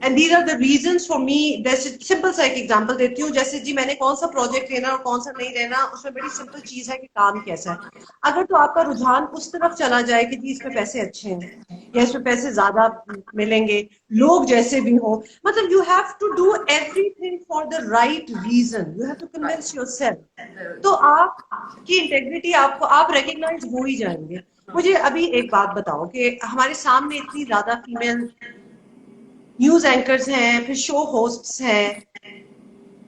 And these are the reasons for me. जैसे सिंपल सा एक एग्जांपल देती हूँ, जैसे जी मैंने कौन सा प्रोजेक्ट लेना और कौन सा नहीं लेना, उसमें बड़ी सिंपल चीज है कि काम कैसा है। अगर तो आपका रुझान उस तरफ चला जाए कि जी इसमें पैसे अच्छे हैं या इसमें पैसे ज्यादा मिलेंगे, लोग जैसे भी हो, मतलब you have to do everything for the right reason, you have to convince yourself. तो आपकी इंटेग्रिटी, आपको आप रिकग्नाइज हो ही जाएंगे। मुझे अभी एक बात बताओ कि हमारे सामने इतनी ज्यादा फीमेल न्यूज एंकर्स हैं, फिर शो होस्ट्स हैं,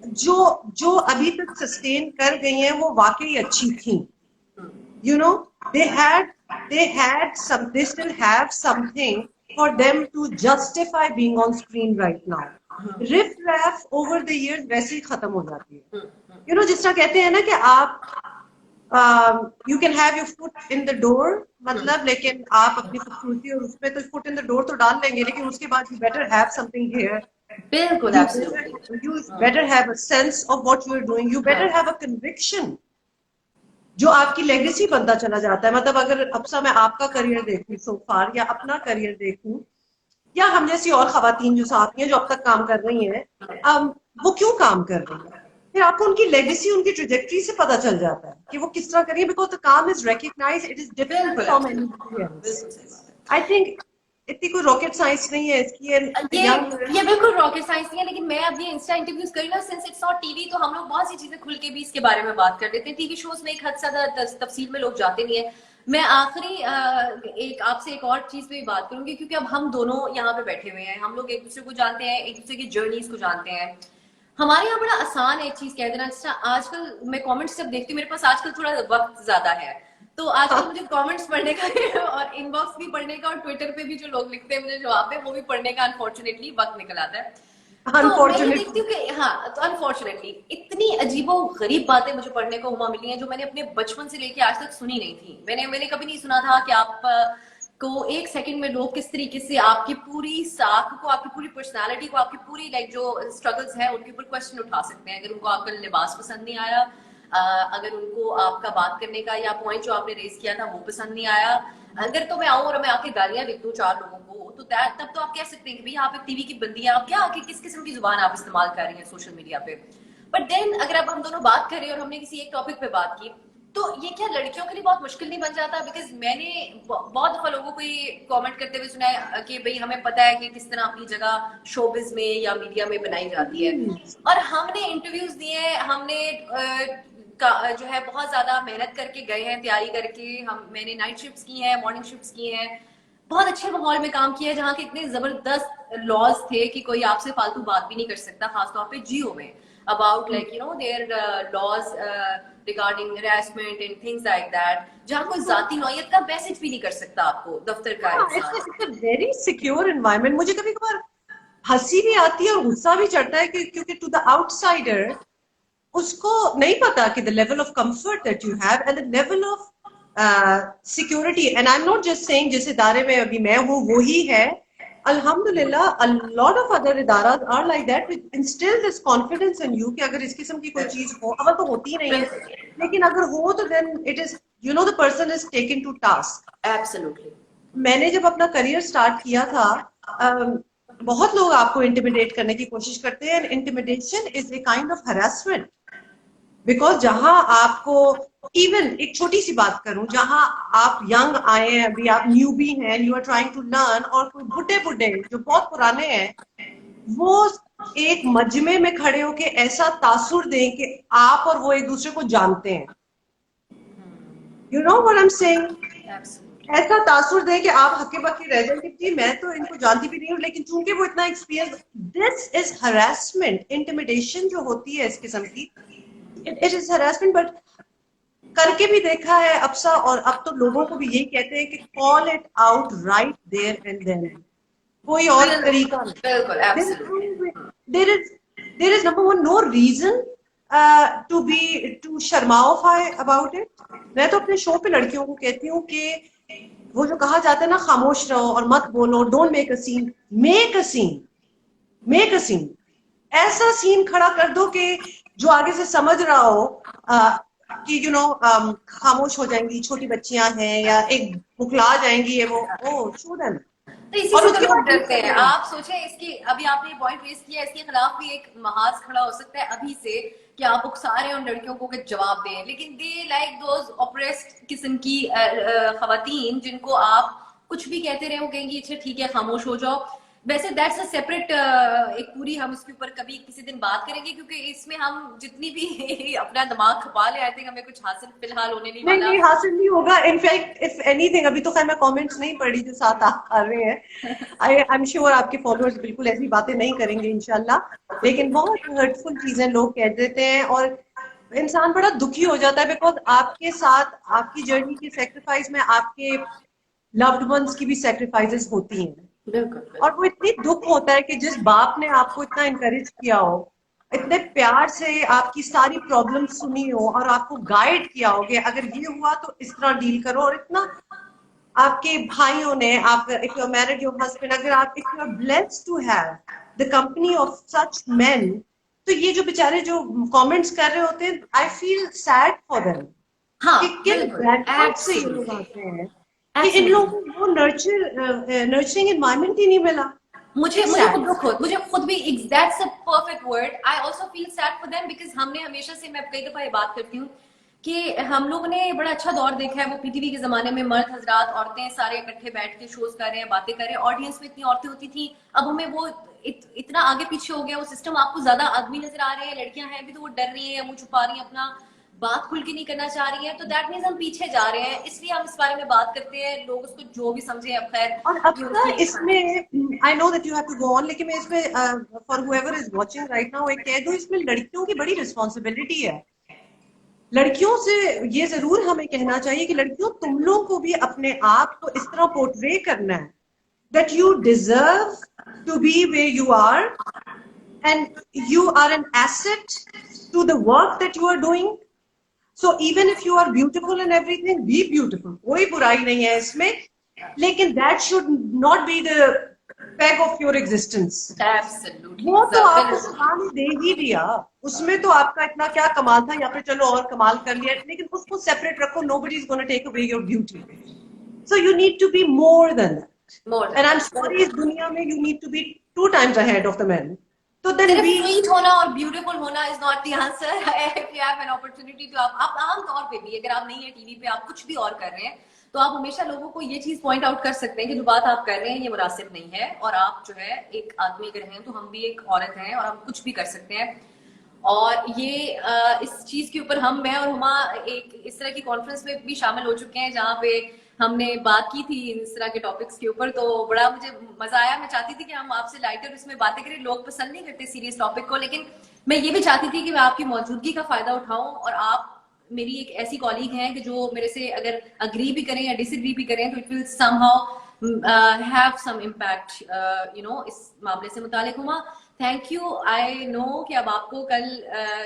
जो जो अभी तक सस्टेन कर गई हैं, वो वाकई अच्छी थी। You know, they still have something for them to justify being on screen right now. Riff raff over the years वैसे ही खत्म हो जाती है। You know, जिस तरह कहते हैं ना कि आप you can have your foot in the door, मतलब, लेकिन आप अपनी खूबसूरती और उसमें तो foot in the door तो डाल लेंगे, लेकिन उसके बाद you better have something here. बिल्कुल, You better have a sense of what you are doing. You better have a conviction जो आपकी लेगेसी बनता चला जाता है। मतलब अगर अब से मैं आपका करियर देखूं सो फार, या अपना करियर देखूं, या हम जैसी और खवातीन जो साथ हैं जो अब तक काम कर रही हैं, वो क्यों काम कर रही हैं, फिर आपको उनकी लेगेसी, उनकी ट्रेजेक्टरी से पता चल जाता है कि वो किस तरह करिए, बिकॉज द काम is recognised, it is different from anything else. I think इतनी कोई रॉकेट साइंस नहीं है इसकी। ये बिल्कुल रॉकेट साइंस नहीं है, लेकिन मैं अब ये इंस्टा इंटरव्यूज करी ना, सिंस इट्स नॉट टीवी, तो हम लोग बहुत सी चीजें खुल के भी इसके बारे में बात कर लेते हैं। टीवी शोज में एक हद से तफसील में लोग जाते नहीं है। मैं आखिरी एक आपसे एक और चीज पे भी बात करूंगी, क्योंकि अब हम दोनों यहाँ पे बैठे हुए हैं, हम लोग एक दूसरे को जानते हैं, एक दूसरे की जर्नीज को जानते हैं। हमारे यहाँ बड़ा आसान है एक चीज कह देना। आजकल मैं कमेंट्स जब देखती हूँ, मेरे पास आजकल थोड़ा वक्त ज्यादा है, तो आजकल मुझे कमेंट्स पढ़ने का और इनबॉक्स भी पढ़ने का, और ट्विटर पे भी जो लोग लिखते हैं मुझे जवाब है, वो भी पढ़ने का अनफॉर्चुनेटली वक्त निकल आता है। तो मैं ये देखती हूँ कि हाँ, तो अनफॉर्चुनेटली इतनी अजीबो गरीब बातें मुझे पढ़ने को हुआ मिली हैं जो मैंने अपने बचपन से लेके आज तक सुनी नहीं थी। मैंने कभी नहीं सुना था कि आप को एक सेकंड में लोग किस तरीके से आपकी पूरी साख को, आपकी पूरी पर्सनालिटी को, आपकी पूरी लाइक जो स्ट्रगल्स है उनके ऊपर क्वेश्चन उठा सकते हैं। अगर उनको आपका लिबास पसंद नहीं आया, अगर उनको आपका बात करने का या पॉइंट जो आपने रेज किया था वो पसंद नहीं आया, अगर तो मैं आऊं और मैं आके गालियां लिख दूं 4 लोगों को, तो तब तो आप कह सकते हैं कि भैया आप एक टीवी की बंदी है, आप क्या आके किस किस्म की जुबान आप इस्तेमाल कर रही हैं सोशल मीडिया पे। बट देन अगर अब हम दोनों बात कर रहे हैं और हमने किसी एक टॉपिक पे बात की, तो ये क्या लड़कियों के लिए बहुत मुश्किल नहीं बन जाता? बिकॉज मैंने बहुत दफा लोगों को ये कमेंट करते हुए सुना है कि भाई हमें पता है कि किस तरह अपनी जगह शोबिज में या मीडिया में बनाई जाती है, और हमने इंटरव्यूज दिए हैं, हमने जो है बहुत ज्यादा मेहनत करके गए हैं, तैयारी करके, मैंने नाइट शिफ्ट्स की हैं, मॉर्निंग शिफ्ट्स की हैं, बहुत अच्छे माहौल में काम किया है जहाँ के इतने जबरदस्त लॉज थे कि कोई आपसे फालतू बात भी नहीं कर सकता, खासतौर पे जियो में, about like you know there laws regarding harassment and things like that, जहाँ कोई जाती नौयत का मैसेज भी नहीं कर सकता आपको दफ्तर का। It's a very secure environment. मुझे कभी कभार हंसी भी आती है और गुस्सा भी चढ़ता है क्योंकि टू द आउटसाइडर उसको नहीं पता कि the level of comfort that you have and the level of security, and I am not just saying जिस इदारे में अभी मैं हूँ वो ही है, अल्हम्दुलिल्लाह अ लॉट ऑफ अदर इदारास are like that which instil this confidence in you कि अगर इस किस्म की कोई चीज हो, अगर तो होती ही नहीं है, लेकिन अगर हो तो then it is you know the person is taken to task. Absolutely. मैंने जब अपना करियर स्टार्ट किया था, बहुत लोग आपको इंटिमिडेट करने की कोशिश करते हैं, and intimidation is a kind of harassment, because जहां आपको, इवन एक छोटी सी बात करूं, जहां आप यंग आए हैं, अभी आप न्यूबी हैं, you are trying to learn, और कोई बुढ़े बुढ़े जो बहुत पुराने हैं वो एक मजमे में खड़े होके ऐसा तासुर दें कि आप और वो एक दूसरे को जानते हैं, you know what I am saying, ऐसा तासुर दे कि आप हक्के बक्के रह जाएंगे कि मैं तो इनको जानती भी नहीं हूँ, लेकिन चूंकि वो इतना experience, this is harassment. Intimidation जो होती है इस किस्म की, इट इज हरासमेंट। बट करके भी देखा है अफसा, और अब तो लोगों को भी यही कहते हैं कि call it out right there and then, कोई और तरीका नहीं। बिल्कुल absolutely. There is number one no reason to शर्माओफाई अबाउट इट। मैं तो अपने शो पे लड़कियों को कहती हूँ कि वो जो कहा जाता है ना, खामोश रहो और मत बोलो, don't make a scene, make a scene, make a scene, ऐसा सीन खड़ा कर दो कि जो आगे से समझ रहा हो कि यू नो खामोश हो जाएंगी, छोटी बच्चियां हैं या एक बुखला जाएंगी, ये वो ओ शूडन, तो इसी और से तो उसके लोग बाद डरते हैं। आप सोचें, इसकी अभी आपने पॉइंट रेज किया, इसके खिलाफ भी एक महाज खड़ा हो सकता है अभी से कि आप उकसा रहे हैं उन लड़कियों को कि जवाब दें, लेकिन दे लाइक दोज ऑप्रेस्ड किस्म की खवातीन जिनको आप कुछ भी कहते रहे, वो कहेंगी अच्छा ठीक है खामोश हो जाओ। वैसे दैट्स अ सेपरेट एक पूरी, हम इसके ऊपर कभी किसी दिन बात करेंगे, क्योंकि इसमें हम जितनी भी अपना दिमाग खपा ले, आई थिंक हमें कुछ हासिल फिलहाल होने नहीं नहीं वाला। नहीं हासिल नहीं होगा। इनफैक्ट इफ एनीथिंग, अभी तो खैर मैं कमेंट्स नहीं पढ़ी जो साथ आप कर रहे हैं, आई एम श्योर आपके फॉलोअर्स बिल्कुल ऐसी बातें नहीं करेंगे इंशाल्लाह, लेकिन बहुत हर्टफुल चीजें लोग कह देते हैं और इंसान बड़ा दुखी हो जाता है, बिकॉज आपके साथ आपकी जर्नी की सेक्रीफाइस में आपके लव्ड वंस की भी सेक्रीफाइसेस होती हैं, बिल्कुल और वो इतनी दुख होता है कि जिस बाप ने आपको इतना इनकरेज किया हो, इतने प्यार से आपकी सारी प्रॉब्लम सुनी हो और आपको गाइड किया हो कि अगर ये हुआ तो इस तरह डील करो, और इतना आपके भाइयों ने, आप if you are married your husband, अगर आप if you are blessed to have the company of such men, तो ये जो बेचारे जो कमेंट्स कर रहे होते हैं, I feel sad for them हाँ कि किन बिल्कुल बैकवर्ड से ये लोग एब्सोल्युटली आते हैं कि इन लोगों को वो नर्चरिंग एनवायरनमेंट ही नहीं मिला। मुझे इट्स मुझे खुद सैड। दुख हो, मुझे खुद भी that's a perfect word, I also feel sad for them, because हमने हमेशा से, मैं कई दफा ये बात करती हूँ कि हम लोगों ने बड़ा अच्छा दौर देखा है, वो पीटीवी के जमाने में मर्द हजरात औरतें सारे इकट्ठे बैठ के शोज कर रहे हैं, बातें कर रहे हैं, ऑडियंस में इतनी औरतें होती थी। अब हमें वो इतना आगे पीछे हो गया वो सिस्टम, आपको ज्यादा आदमी नजर आ रहे हैं, लड़कियां हैं भी तो वो डर रही है, मुंह छुपा रही है अपना, बात खुल के नहीं करना चाह रही है, तो दैट मीन्स हम पीछे जा रहे हैं, इसलिए हम इस बारे में बात करते हैं। लोग उसको जो भी समझे, अब खैर और अब ये ना उसकी इसमें I know that you have to go on, लेकिन मैं इसमें for whoever is watching right now एक कह दूं, इसमें लड़कियों की बड़ी रिस्पॉन्सिबिलिटी है। लड़कियों से ये जरूर हमें कहना चाहिए कि लड़कियों, तुम लोग को भी अपने आप को इस तरह पोर्ट्रे करना है that you deserve to be way you are, and you are an asset to the work that you are doing. So even if you are beautiful and everything, be beautiful, कोई बुराई नहीं है इसमें, लेकिन that should not be the peg of your existence. Absolutely वो तो आपको बिल्कुल। खुदा ने दे ही दिया, उसमें तो आपका इतना क्या कमाल था, या फिर चलो और कमाल कर लिया, लेकिन उसको सेपरेट रखो, nobody is gonna take away your beauty, so you need to be more than that, more and then I am sorry is that, दुनिया में you need to be 2 times ahead of the men, तो then सिर्फ be. Sweet होना और beautiful होना is not the answer. If you have an opportunity to, आप आम तौर पे भी, अगर आप नहीं है टीवी पे, आप कुछ भी और कर रहे हैं, तो आप हमेशा लोगों को ये चीज पॉइंट आउट कर सकते हैं कि जो बात आप कर रहे हैं ये मुनासिब नहीं है, और आप जो है एक आदमी अगर हैं तो हम भी एक औरत हैं और हम कुछ भी कर सकते हैं। और ये इस चीज के ऊपर मैं और हुमा एक इस तरह की कॉन्फ्रेंस में भी शामिल हो चुके हैं जहाँ पे हमने बात की थी इस तरह के टॉपिक्स के ऊपर, तो बड़ा मुझे मजा आया। मैं चाहती थी कि हम आपसे लाइटर इसमें बातें करें, लोग पसंद नहीं करते सीरियस टॉपिक को, लेकिन मैं ये भी चाहती थी कि मैं आपकी मौजूदगी का फायदा उठाऊं, और आप मेरी एक ऐसी कॉलीग हैं कि जो मेरे से अगर अग्री भी करें या डिसएग्री भी करें तो it will somehow have some impact इस मामले से मुतालिक। Huma, thank you. I know कि अब आपको कल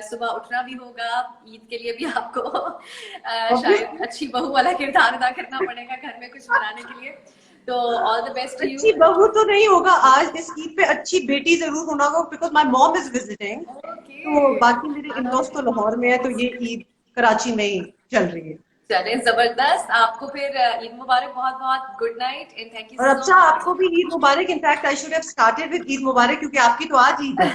सुबह उठना भी होगा, ईद के लिए भी आपको शायद अच्छी बहू वाला किरदार अदा करना पड़ेगा घर में कुछ बनाने के लिए। तो all the best to you. अच्छी बहू तो नहीं होगा आज इस ईद पे, अच्छी बेटी जरूर होना होगा, because my mom is visiting. तो बाकी मेरे इन लॉज तो लाहौर में है, तो ये ईद कराची में ही चल रही है। चले, जबरदस्त। आपको फिर ईद मुबारक, बहुत बहुत good night and thank you और सो अच्छा, मच। आपको भी ईद मुबारक। In fact I should have started with Eid मुबारक, क्योंकि आपकी तो आज ईद है।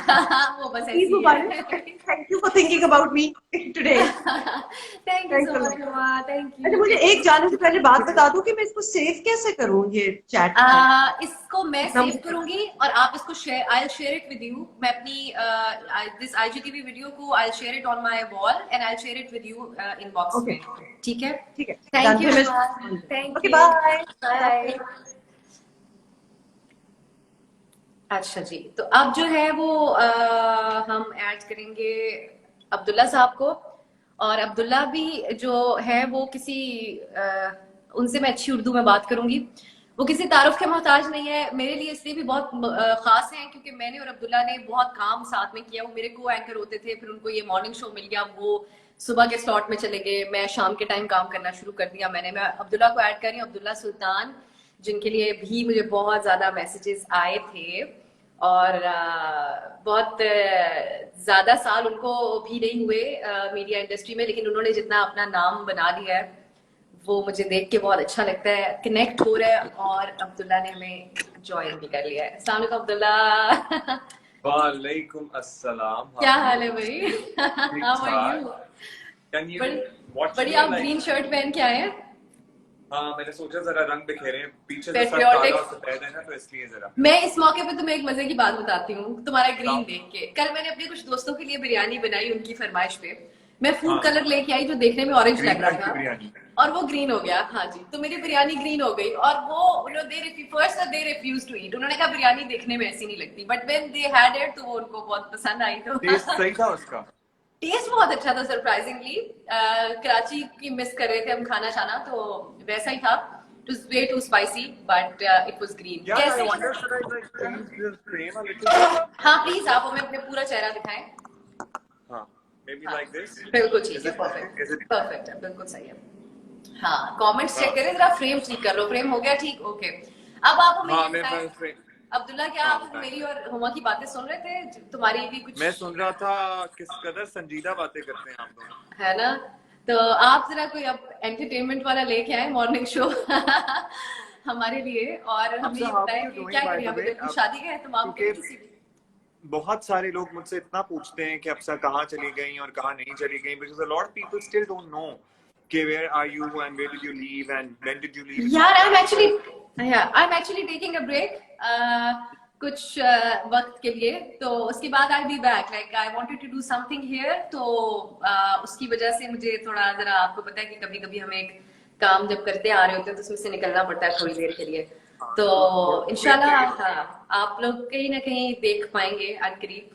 वो बस ईद ऐसी मुबारक। है। Thank you for thinking about me today. Thank you thanks so a much lot. Huma, thank अच्छा, यू। मुझे एक जाने से पहले बात बता दूं कि मैं इसको सेव कैसे करूं, ये चैट को। इसको मैं इतना सेव मुझे करूंगी और आप इसको share, I share it with you. मैं अपनी दिस आईजीटीवी वीडियो को I share it on my wall and I share it with you inbox okay, में। ठीक है, ठीक है, थैंक डन। यू फिर मैं Huma, thank okay, you, bye. Bye. अच्छा जी, तो अब जो है वो हम ऐड करेंगे अब्दुल्ला साहब को। और अब्दुल्ला भी जो है वो किसी उनसे मैं अच्छी उर्दू में बात करूंगी। वो किसी तारुफ के मोहताज नहीं है, मेरे लिए इसलिए भी बहुत खास है क्योंकि मैंने और अब्दुल्ला ने बहुत काम साथ में किया। वो मेरे को एंकर होते थे, फिर उनको ये मॉर्निंग शो मिल गया, वो सुबह के स्लॉट में चले गए, मैं शाम के टाइम काम करना शुरू कर दिया। मैं अब्दुल्ला को ऐड कर रही हूँ, अब्दुल्ला सुल्तान, जिनके लिए भी मुझे बहुत ज्यादा मैसेजेस आए थे। और बहुत ज्यादा साल उनको भी नहीं हुए मीडिया इंडस्ट्री में, लेकिन उन्होंने जितना अपना नाम बना लिया है वो मुझे देख के बहुत अच्छा लगता है। कनेक्ट हो रहा है और अब्दुल्ला ने हमें ज्वाइन भी कर लिया है। अस्सलाम वालेकुम अब्दुल्ला। वालेकुम अस्सलाम। क्या हाल है भाई? ठीक हाउ आर यू? ठाक। Can you बड़ी watch बड़ी me आप like? ग्रीन शर्ट पहन के आए हैं। हाँ, मैंने सोचा जरा रंग बिखेरे, पीछे से सब पेट्रियोटिक। काला और सफेद है ना, तो इसलिए जरा। मैं इस मौके पे तुम्हें एक मजे की बात बताती हूँ तुम्हारा ग्रीन बताओ। देख के। कल मैंने अपने कुछ दोस्तों के लिए बिरयानी बनाई उनकी फरमाइश पे। मैं फूड हाँ, कलर लेके आई जो देखने में ऑरेंज ग्रीन लग रहा रंग की था बिरयानी। और वो ग्रीन हो गया। हाँ जी, तो मेरी बिरयानी ग्रीन हो गई और वो दे रिफ्यूज टू ईट। उन्होंने कहा बिरयानी देखने में ऐसी नहीं लगती, but when they had it तो वो उनको बहुत पसंद आई। तो टेस्ट सही था उसका। टेस्ट बहुत अच्छा था सरप्राइजिंगली। कराची की मिस कर रहे थे हम खाना शाना, तो वैसा ही था। It was way too spicy, but it was green. Yeah, I कैसे? wonder should I like change this frame a little bit? हाँ प्लीज, आप हमें अपने पूरा चेहरा दिखाएं। हाँ, maybe हाँ, like this. बिल्कुल ठीक Is है, it perfect is it? Perfect है, बिल्कुल सही है। हाँ, कमेंट्स चेक करें जरा, फ्रेम ठीक कर लो। फ्रेम हो गया ठीक, ओके। अब आप हमें हाँ, ये मैं बताएं frame। अब्दुल्ला, क्या हाँ, आप बताएं। मेरी और हुमा की बातें सुन रहे थे? तुम्हारी भी कुछ मैं सुन रहा था किस कदर संजीदा बातें करते हैं आप दोनों। है ना, तो आप जरा कोई अब एंटरटेनमेंट वाला लेके आए मॉर्निंग शो हमारे लिए। और हमें अच्छा, ये how are बताएं you कि doing क्या by करें the अभी way? तो शादी का एहतमाम करें क्योंकि किसी भी। बहुत सारे लोग मुझसे इतना पूछते हैं कि अफसा कहाँ चली गई और कहाँ नहीं चली गई, because a lot of people still don't know कि where are you and where did you leave and when did you leave. यार I am actually taking a break कुछ वक्त के लिए, तो उसके बाद I be back. Like I wanted to do something here, तो उसकी वजह से मुझे थोड़ा, जरा आपको पता है कि कभी कभी हमें एक काम जब करते आ रहे होते हैं तो उसमें से निकलना पड़ता है थोड़ी देर के लिए। तो इंशाल्लाह हाँ, आप लोग कहीं ना कहीं देख पाएंगे अनकरीब।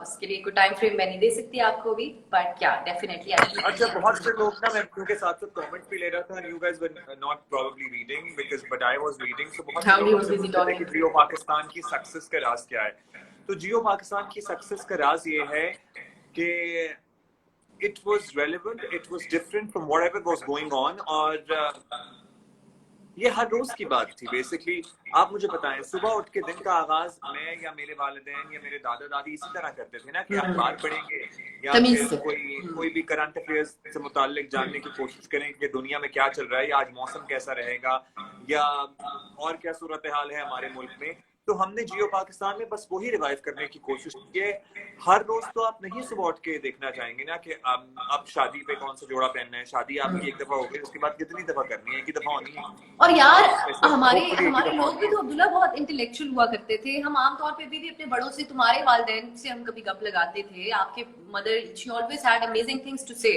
उसके लिए कोई टाइम फ्रेम मैं नहीं दे सकती आपको भी, बट क्या डेफिनेटली अच्छा, बहुत से लोग ना, मैं उनके साथ साथ कमेंट्स भी ले रहा था, you guys were not probably reading because but I was reading, so बहुत How से you लोग were मुझसे busy पूछते थे कि talking. जियो पाकिस्तान की सक्सेस का राज क्या है। तो जियो पाकिस्तान की सक्सेस का राज ये है कि it was relevant, it was different from whatever was going on, और ये हर रोज की बात थी बेसिकली। आप मुझे बताएं, सुबह उठ के दिन का आगाज मैं या मेरे वालिदैन या मेरे दादा दादी इसी तरह करते थे ना, कि अखबार पढ़ेंगे या तमीज फिर से। कोई भी करंट अफेयर्स से मुतालिक जानने की कोशिश करें कि दुनिया में क्या चल रहा है, या आज मौसम कैसा रहेगा, या और क्या सूरत हाल है हमारे मुल्क में। तो हमने जियो पाकिस्तान में बस वही रिवाइव करने की कोशिश की है। हर रोज तो आप नहीं सुबह उठ के देखना चाहेंगे ना कि अब शादी पे कौन सा जोड़ा पहनना है। शादी आपकी एक दफा हो गई, उसके बाद कितनी दफा करनी है? एक ही दफा होनी है। और यार ऐसे हमारे hopefully एक ही हमारे दफा लोग होनी भी है। तो अब्दुल्ला बहुत इंटेलेक्चुअल हुआ करते थे। हम आमतौर पे भी अपने बड़ों से, तुम्हारे वालिदैन से हम कभी गप लगाते थे। आपके mother, she always had amazing things to say.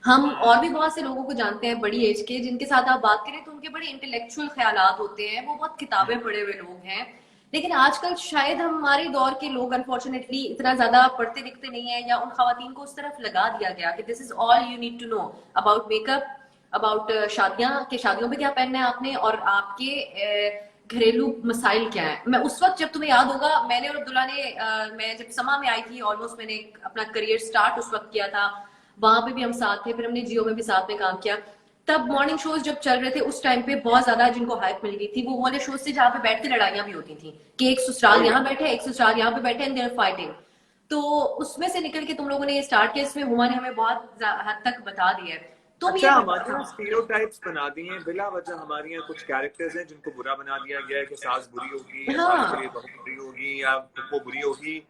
हम और भी बहुत से लोगों को जानते हैं बड़ी एज के, जिनके साथ आप बात करें तो उनके बड़े इंटेलेक्चुअल ख्यालात होते हैं, वो बहुत किताबें पढ़े हुए लोग हैं। लेकिन आजकल शायद हमारे दौर के लोग अनफॉर्चुनेटली इतना ज्यादा पढ़ते लिखते नहीं है, या उन खवातीन को उस तरफ लगा दिया गया कि this is all you need to know about makeup, about शादियों पे क्या पहनना है आपने, और आपके घरेलू मसाइल क्या है। मैं उस वक्त, जब तुम्हें याद होगा, मैंने और अब्दुल्ला ने मैं जब समा में आई थी, ऑलमोस्ट मैंने अपना करियर स्टार्ट उस वक्त किया था, वहां पे भी हम साथ थे, फिर हमने जियो में भी साथ में काम किया। तब मॉर्निंग शोज जब चल रहे थे उस टाइम पे बहुत ज्यादा जिनको हाइप मिल गई थी, वो वाले शोज से जहाँ पे बैठ के लड़ाइयां भी होती थी कि एक ससुराल यहाँ बैठे, एक ससुराल यहाँ पे बैठे, एंड देयर फाइटिंग। तो उसमें से निकल के तुम लोगों ने ये स्टार्ट किया, इसमें हुमा ने हमें बहुत हद तक बता दिया है। तुम अच्छा, ये हमारे यहाँ स्टीरियोटाइप्स बना दिए हैं बिला वजह। हमारे यहाँ कुछ कैरेक्टर्स हैं जिनको बुरा बना दिया गया है कि सास बुरी होगी या सास बुरी हाँ, बहू बुरी होगी या फुप्पो बुरी होगी।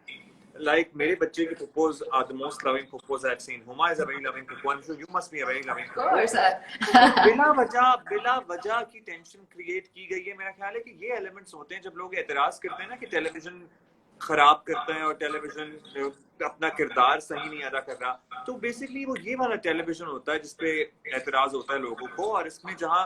Like मेरे बच्चे के फुप्पोज are the most loving फुप्पोज I've seen. Huma is a very loving फुप्पो and so you must be a very loving of फुप्पो. course. तो बिला वजह की टेंशन क्रिएट की गई है। मेरा ख्याल है कि ये एलिमेंट्स होते हैं जब लोग एतराज करते हैं ना कि टेलीविजन खराब करते हैं और टेलीविजन अपना किरदार सही नहीं अदा कर रहा। तो बेसिकली वो ये वाला टेलीविजन होता है जिसपे एतराज होता है लोगों को, और इसमें जहाँ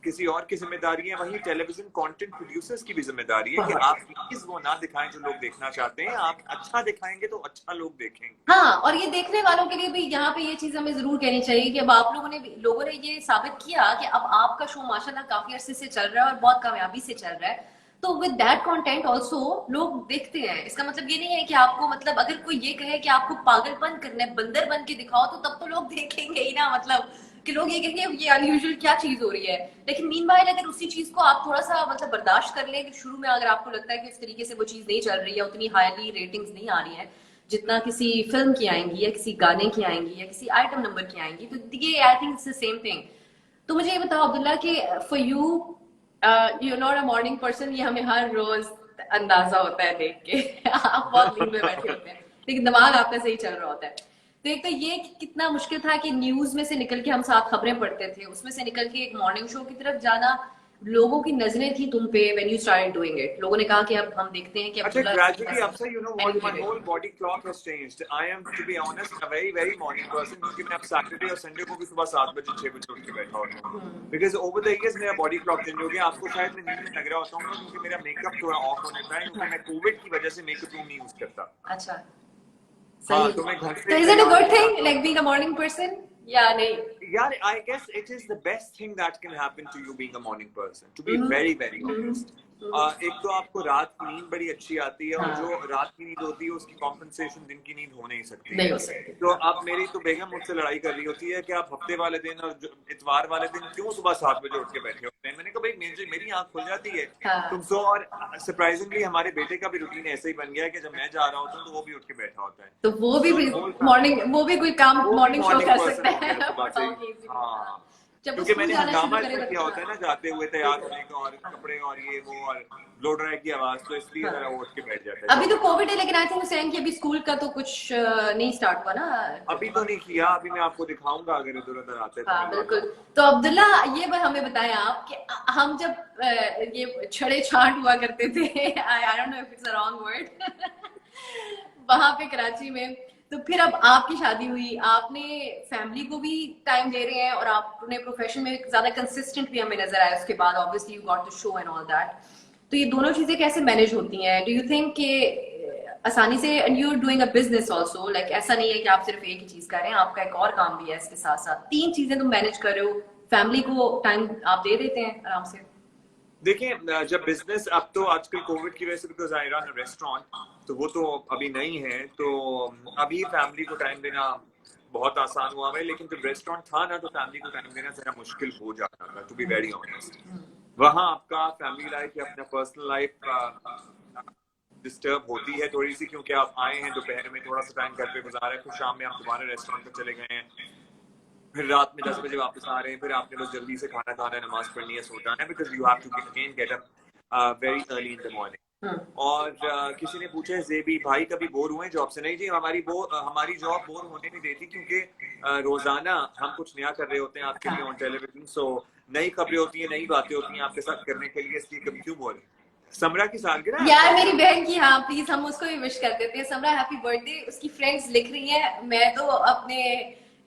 किसी और की जिम्मेदारी है, वही टेलीविजन कंटेंट प्रोड्यूसर्स की भी जिम्मेदारी है कि आप प्लीज वो ना दिखाएं जो लोग देखना चाहते हैं। आप अच्छा दिखाएंगे तो अच्छा लोग देखेंगे। हाँ, और ये देखने वालों के लिए भी यहाँ पे ये चीज हमें जरूर कहनी चाहिए कि अब आप लोगों ने ये साबित किया कि अब आपका शो माशाल्लाह काफी अरसे से चल रहा है और बहुत कामयाबी से चल रहा है। तो विद दैट कंटेंट ऑल्सो लोग देखते हैं। इसका मतलब ये नहीं है कि आपको, मतलब अगर कोई ये कहे कि आपको पागलपन करना है, बंदर बन के दिखाओ, तो तब तो लोग देखेंगे ही ना। मतलब कि लोग ये कहेंगे ये अनयूजुअल क्या चीज हो रही है। लेकिन मीनवाइल अगर उसी चीज को आप थोड़ा सा मतलब बर्दाश्त कर लें कि शुरू में अगर आपको लगता है कि उस तरीके से वो चीज नहीं चल रही है, उतनी हाईली रेटिंग्स नहीं आ रही है जितना किसी फिल्म की आएंगी या किसी गाने की आएंगी या किसी आइटम नंबर की आएंगी, तो ये I think it's the same thing. तो मुझे ये बताओ अब्दुल्ला कि for you you not a morning person, ये हमें हर रोज अंदाजा होता है देख के आप बहुत नींद में बैठे होते हैं लेकिन दिमाग आपका सही चल रहा होता है। तो एक तो ये कितना मुश्किल था कि न्यूज में से निकल के हम साथ खबरें पढ़ते थे, उसमें से निकल के एक मॉर्निंग शो की तरफ जाना। लोगों की नजरें थी तुम पे when you started doing it. लोगों ने कहा कि अब हम देखते हैं कि अच्छा, Abdullah gradually after, you know what, my whole body clock has changed. I am, to be honest, a very morning person, क्योंकि मैं अब सैटरडे और संडे को भी सुबह 7 बजे 6 बजे उठ के बैठा होता हूँ। Because over the years मेरा body clock चेंज हो गया। आपको शायद मैं नींद में लग रहा होता हूँ क्योंकि मेरा मेकअप थोड़ा ऑफ होने था, क्योंकि मैं कोविड की वजह से मेकअप रूम नहीं यूज करता। अच्छा, हाँ, सही। तो मैं घर तो से is it a good thing like being a morning person या नहीं? यार, I guess it is the best thing that can happen to you being a morning person, to be very honest. एक तो आपको रात की नींद बड़ी अच्छी आती है, और जो रात की नींद होती है उसकी कॉम्पनसेशन दिन की नींद हो नहीं सकती। नहीं हो सकती। तो अब मेरी तो बेगम मुझसे लड़ाई कर रही होती है कि आप हफ्ते वाले दिन और इतवार वाले दिन क्यों सुबह 7 बजे उठ के बैठे होते हैं। मैंने कहा भाई मेरी आंख खुल जाती है तुम सो। और सरप्राइजिंगली हमारे बेटे का भी रूटीन ऐसे ही बन गया है कि जब मैं जा रहा होता हूँ तो वो भी उठ के बैठा होता है। तो वो भी मॉर्निंग, वो भी कोई काम मॉर्निंग शो कर सकता है। हाँ, जब क्योंकि मैंने जाना हंगामा शुरू इसमें करे किया होता है ना जाते हुए तैयार होने का, और कपड़े और ये वो और ब्लो ड्राई की आवाज, तो इसलिए जरा वो उठ के बैठ जाता है। अभी तो कोविड है, लेकिन आई थिंक हुसैन की अभी स्कूल का तो कुछ नहीं स्टार्ट हुआ ना अभी तो नहीं किया। अभी मैं आपको दिखाऊंगा अगर इधर उधर आते हैं। हाँ बिल्कुल। तो अब्दुल्ला ये हमें बताएं आप कि हम जब ये छड़े छांट हुआ करते थे आई don't know if it's a wrong word वहां पे कराची में, तो फिर अब आपकी शादी हुई, आपने फैमिली को भी टाइम दे रहे हैं और आपने प्रोफेशन में ज्यादा कंसिस्टेंट भी हमें नजर आया। उसके बाद obviously you got the show and all that. तो ये दोनों चीजें कैसे मैनेज होती हैं? डू यू थिंक कि आसानी से, and you are doing a business also, like ऐसा नहीं है कि आप सिर्फ एक ही चीज कर रहे हैं, आपका एक और काम भी है इसके साथ साथ, 3 चीजें तुम मैनेज कर रहे हो, फैमिली को टाइम आप दे देते हैं आराम से? देखिए, जब बिजनेस, अब तो आजकल कोविड की वजह से बिकॉज आई रन रेस्टोरेंट, तो वो तो अभी नहीं है, तो अभी फैमिली को टाइम देना बहुत आसान हुआ है। लेकिन जब रेस्टोरेंट था ना, तो फैमिली को टाइम देना जरा मुश्किल हो जाता था, टू बी वेरी ऑनेस्ट। वहाँ आपका फैमिली लाइफ या अपना पर्सनल लाइफ डिस्टर्ब होती है थोड़ी सी, क्योंकि आप आए हैं दोपहर में, थोड़ा सा टाइम घर पे गुजारा है, फिर शाम में आप दोबारा रेस्टोरेंट पे चले गए हैं, फिर रात में 10 बजे वापस आ रहे हैं, फिर आपने बस जल्दी से खाना खाना है, नमाज पढ़नी है, सो जाना है, because you have to again get up very early in the morning. और किसी ने पूछा है जेबी भाई कभी बोर हुए जॉब से? नहीं जी, हमारी जॉब बोर होने नहीं देती, क्योंकि रोजाना हम कुछ नया कर रहे होते हैं आपके लिए ऑन टेलीविजन। सो नई खबरें होती हैं, नई बातें होती हैं आपके साथ करने के लिए, इसलिए कभी क्यों बोल। समरा की सालगिरह यार मेरी बहन की, हाँ प्लीज हम उसको भी विश कर देते हैं। समरा हैप्पी बर्थडे। उसकी फ्रेंड्स लिख रही हैं, मैं तो अपने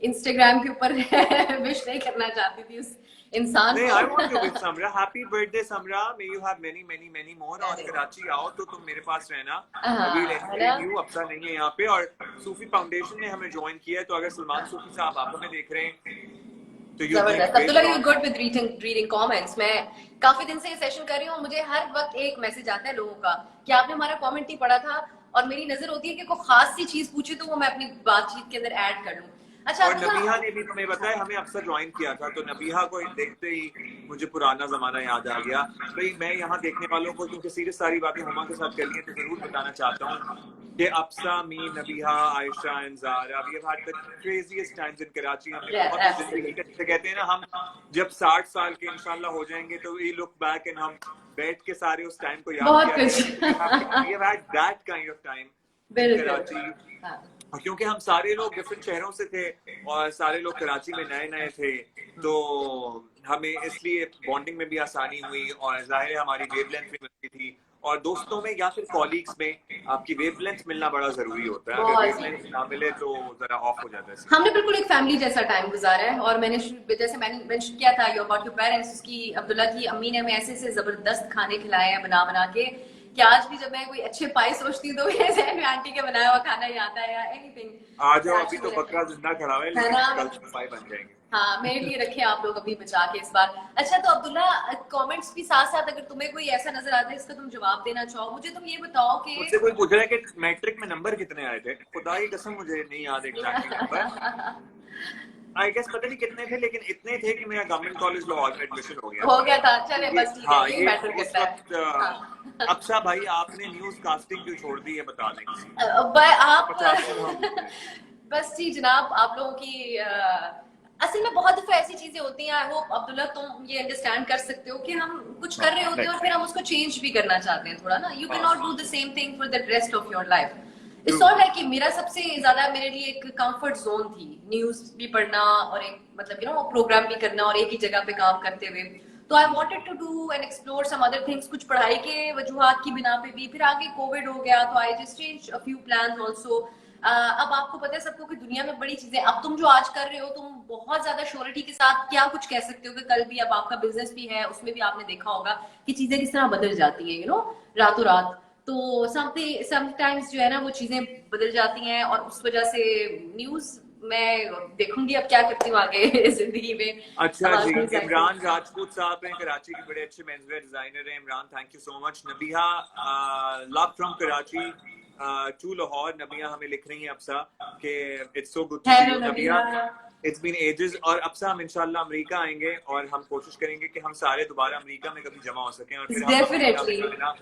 इंस्टाग्राम के ऊपर विश नहीं करना चाहती थी उस इंसान नहीं, को। I want to wish Samra happy birthday Samra, may you have many more। और कराची आओ तो तुम मेरे पास रहना, अभी यू अपसा नहीं है यहाँ पे। और सूफी फाउंडेशन ने हमें ज्वाइन किया है, तो अगर सलमान सूफी साहब आप हमें देख रहे हैं So you did जबरदस्त। Abdullah, great you job. Good with reading comments. मैं काफी दिन से ये सेशन कर रही हूँ, मुझे हर वक्त एक मैसेज आता है लोगों का कि आपने हमारा कमेंट नहीं पढ़ा था, और मेरी नजर होती है कि कोई खास सी चीज पूछे तो वो मैं अपनी बातचीत के अंदर ऐड कर लूँ। अच्छा और अब्दुल्ला, नबीहा ने भी तुम्हें बताया, हमें अक्सर ज्वाइन किया था, तो नबीहा को देखते ही मुझे पुराना जमाना याद आ गया। भाई मैं यहाँ देखने वालों को, क्योंकि सीरियस सारी बातें हुमा के साथ कर ली हैं, तो जरूर बताना चाहता हूँ कि Afsa, me, Nabiha, Ayesha and Zara, we have had the craziest times in Karachi. हमने Yeah, बहुत absolutely. जिंदगी के, कहते हैं ना, हम जब 60 साल के इंशाल्लाह हो जाएंगे तो वी लुक बैक एंड हम बैठ के सारे उस टाइम को याद बहुत किया कुछ। करेंगे। We have had that kind of time in बिल्कुल। कराची। हाँ। क्योंकि हम सारे लोग डिफरेंट शहरों से थे और सारे लोग कराची में नए नए थे, तो हमें इसलिए बॉन्डिंग में भी आसानी हुई, और जाहिर है हमारी वेवलेंथ भी मिलती थी, और दोस्तों में या फिर कॉलीग्स में आपकी वेवलेंथ मिलना बड़ा जरूरी होता है। अगर बहुत। वेवलेंथ ना मिले तो जरा ऑफ हो जाता है। हमने बिल्कुल एक फैमिली जैसा टाइम गुजारा है, और जैसे मैंने मेंशन किया था योर अबाउट योर पेरेंट्स, उसकी अब्दुल्ला की अम्मी ने हमें ऐसे ऐसे जबरदस्त खाने खिलाए हैं बना बना के, कि आज भी जब मैं कोई अच्छे पाई सोचती हूँ तो मेरे जहन में आंटी का बनाया हुआ खाना ही आता है, या एनीथिंग। आ जाओ, अभी तो बकरा जिंदा खड़ा है, लेकिन ना? कल सफाई बन जाएंगे। हाँ, मेरे लिए रखे आप लोग अभी बचा के इस बार। अच्छा तो अब्दुल्ला, कमेंट्स भी साथ साथ अगर तुम्हें कोई ऐसा नजर आता है इसका तुम जवाब देना चाहो, मुझे तुम ये बताओ कि मुझसे कोई पूछ रहा है कि मैट्रिक में नंबर कितने आए थे। खुदा की कसम मुझे नहीं याद एग्जैक्टली नंबर, आई गेस पता नहीं कितने थे, लेकिन इतने थे कि मेरा गवर्नमेंट कॉलेज लाहौर में एडमिशन हो गया। हो गया था। चले बस ठीक है, हाँ, यही ये मैटर इस करता वक्त है। हाँ। अफसा भाई, आपने न्यूज कास्टिंग क्यों छोड़ दी है, बता दें किसी को। आप 50 साल हम लोग हैं। बस जी जनाब, आप लोगों की असल में बहुत दफा ऐसी चीजें होती हैं, आई होप अब्दुल्ला तुम ये अंडरस्टैंड कर सकते हो कि हम कुछ कर रहे होते हैं और फिर हम उसको चेंज भी करना चाहते हैं थोड़ा ना। You can not do the same thing for the rest of your life. It's not like कि मेरा सबसे ज्यादा मेरे लिए एक कंफर्ट जोन थी न्यूज भी पढ़ना और एक मतलब यू नो प्रोग्राम भी करना और एक ही जगह पे काम करते हुए। तो I wanted to do and explore some other things, कुछ पढ़ाई के वजूहात की बिना पे भी। फिर आगे कोविड हो गया तो I just change a few plans also. अब आपको पता है सबको कि दुनिया में बड़ी चीजें, अब तुम जो आज कर रहे हो तुम बहुत ज्यादा श्योरिटी के साथ क्या कुछ कह सकते हो कि कल भी, अब आपका बिजनेस भी है उसमें भी आपने देखा होगा कि चीजें किस तरह बदल जाती हैं, यू नो, रातों रात। तो समटाइम्स जो है ना वो चीजें बदल जाती हैं, और उस वजह से न्यूज मैं देखूंगी अब क्या करती हूँ आगे जिंदगी में। अच्छा आवाज जी, नहीं जाएगी। इमरान राजपूत साहब हैं, कराची के बड़े अच्छे मेंसवेयर डिजाइनर हैं। Imran, thank you so much. Nabiha, love from Karachi to Lahore. Nabiha हमें लिख रही हैं अफसा कि it's so good to see hello you Nabiha, Nabiha. It's been ages. और अफसा, हम इंशाल्लाह अमेरिका आएंगे और हम कोशिश करेंगे कि हम सारे दोबारा अमेरिका में कभी जमा हो सकें, और फिर हम अमेरिका में डेफिनेटली, जो है ना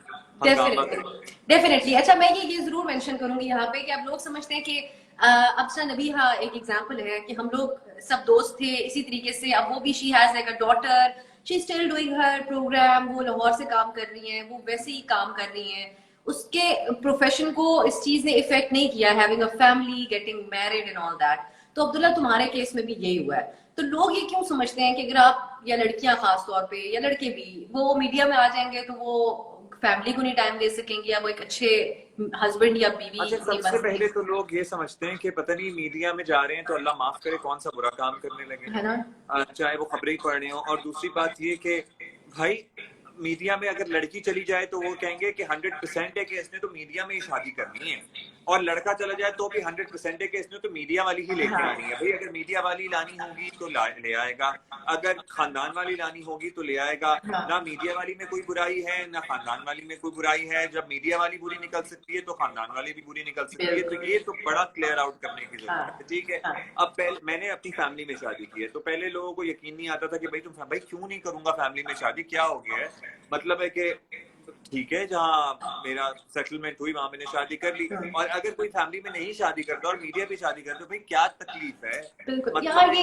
हंगामा करें। डेफिनेटली। अच्छा मैं ये जरूर मेंशन करूंगी यहाँ पे कि आप लोग समझते हैं कि अफसा नबीहा एक एग्जांपल है कि हम लोग सब दोस्त थे इसी तरीके से। अब वो भी, she has like a daughter, she still doing her programme, वो लाहौर से काम कर रही है, वो वैसे ही काम कर रही है। उसके प्रोफेशन को इस चीज ने इफेक्ट नहीं किया, having a family, getting married and all that. तो अब्दुल्ला तुम्हारे केस में भी यही हुआ है। तो लोग ये क्यों समझते हैं कि अगर आप, या लड़कियां खास तौर पे या लड़के भी, वो मीडिया में आ जाएंगे तो वो फैमिली को नहीं टाइम दे सकेंगे, या वो एक अच्छे हस्बैंड या बीवी अच्छा, नहीं सबसे बन पहले सकेंगे, तो लोग ये समझते हैं कि पता नहीं मीडिया में जा रहे हैं तो अल्लाह माफ करे कौन सा बुरा काम करने लगे, है ना? चाहे वो खबरें ही पढ़ रहे हो। और दूसरी बात ये कि भाई मीडिया में अगर लड़की चली जाए तो वो कहेंगे कि 100% है कि इसने तो मीडिया में ही शादी करनी है, और लड़का चला जाए तो भी 100% है कि इसने तो मीडिया वाली ही लेके आनी है। भाई अगर मीडिया वाली लानी होगी तो ले आएगा, अगर खानदान वाली लानी होगी तो ले आएगा। ना मीडिया वाली में कोई बुराई है ना खानदान वाली में कोई बुराई है। जब मीडिया वाली बुरी निकल सकती है तो खानदान वाली भी बुरी निकल सकती है। तो ये तो बड़ा क्लियर आउट करने की जरूरत है, ठीक है। अब पहले मैंने अपनी फैमिली में शादी की है, तो पहले लोगों को यकीन नहीं आता था कि भाई तुम, भाई क्यों नहीं करूंगा फैमिली में शादी, क्या हो गया है। मतलब है कि ठीक है, जहाँ मेरा सेटलमेंट हुई वहां मैंने शादी कर ली। और अगर कोई फैमिली में नहीं शादी करता और मीडिया पे शादी करता, भाई क्या तकलीफ है। बिल्कुल मतलब यार,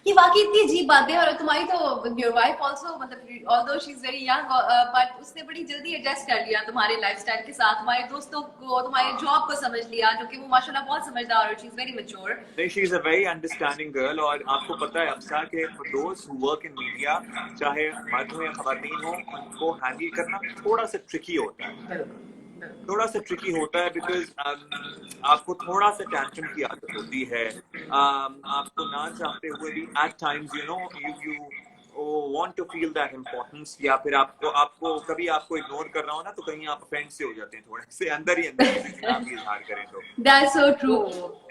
ये वाकई इतनी अजीब बात है। और तुम्हारी तो योर वाइफ आल्सो, मतलब although she is very young, but उसने बड़ी जल्दी एडजस्ट कर लिया तुम्हारे लाइफस्टाइल के साथ, तुम्हारे दोस्तों को, तुम्हारे जॉब को समझ लिया, जो कि वो माशाल्लाह बहुत समझदार और शी इज वेरी मैच्योर। नहीं, she is a very understanding girl. और आपको पता है अफसा के दोस्त हु वर्क इन मीडिया, चाहे मर्द हो या खवातीन हो, उनको हैंडल करना थोड़ा सा ट्रिकी होता है, थोड़ा सा ट्रिकी होता है, बिकॉज आपको थोड़ा सा टेंशन की आदत होती है। आपको ना चाहते हुए भी at times you know you want to feel that importance, या फिर आपको कभी आपको इग्नोर कर रहा हो ना तो कहीं आप ऑफेंड से हो जाते हैं थोड़े से अंदर ही अंदर किसी से आप इजहार करें तो That's so true.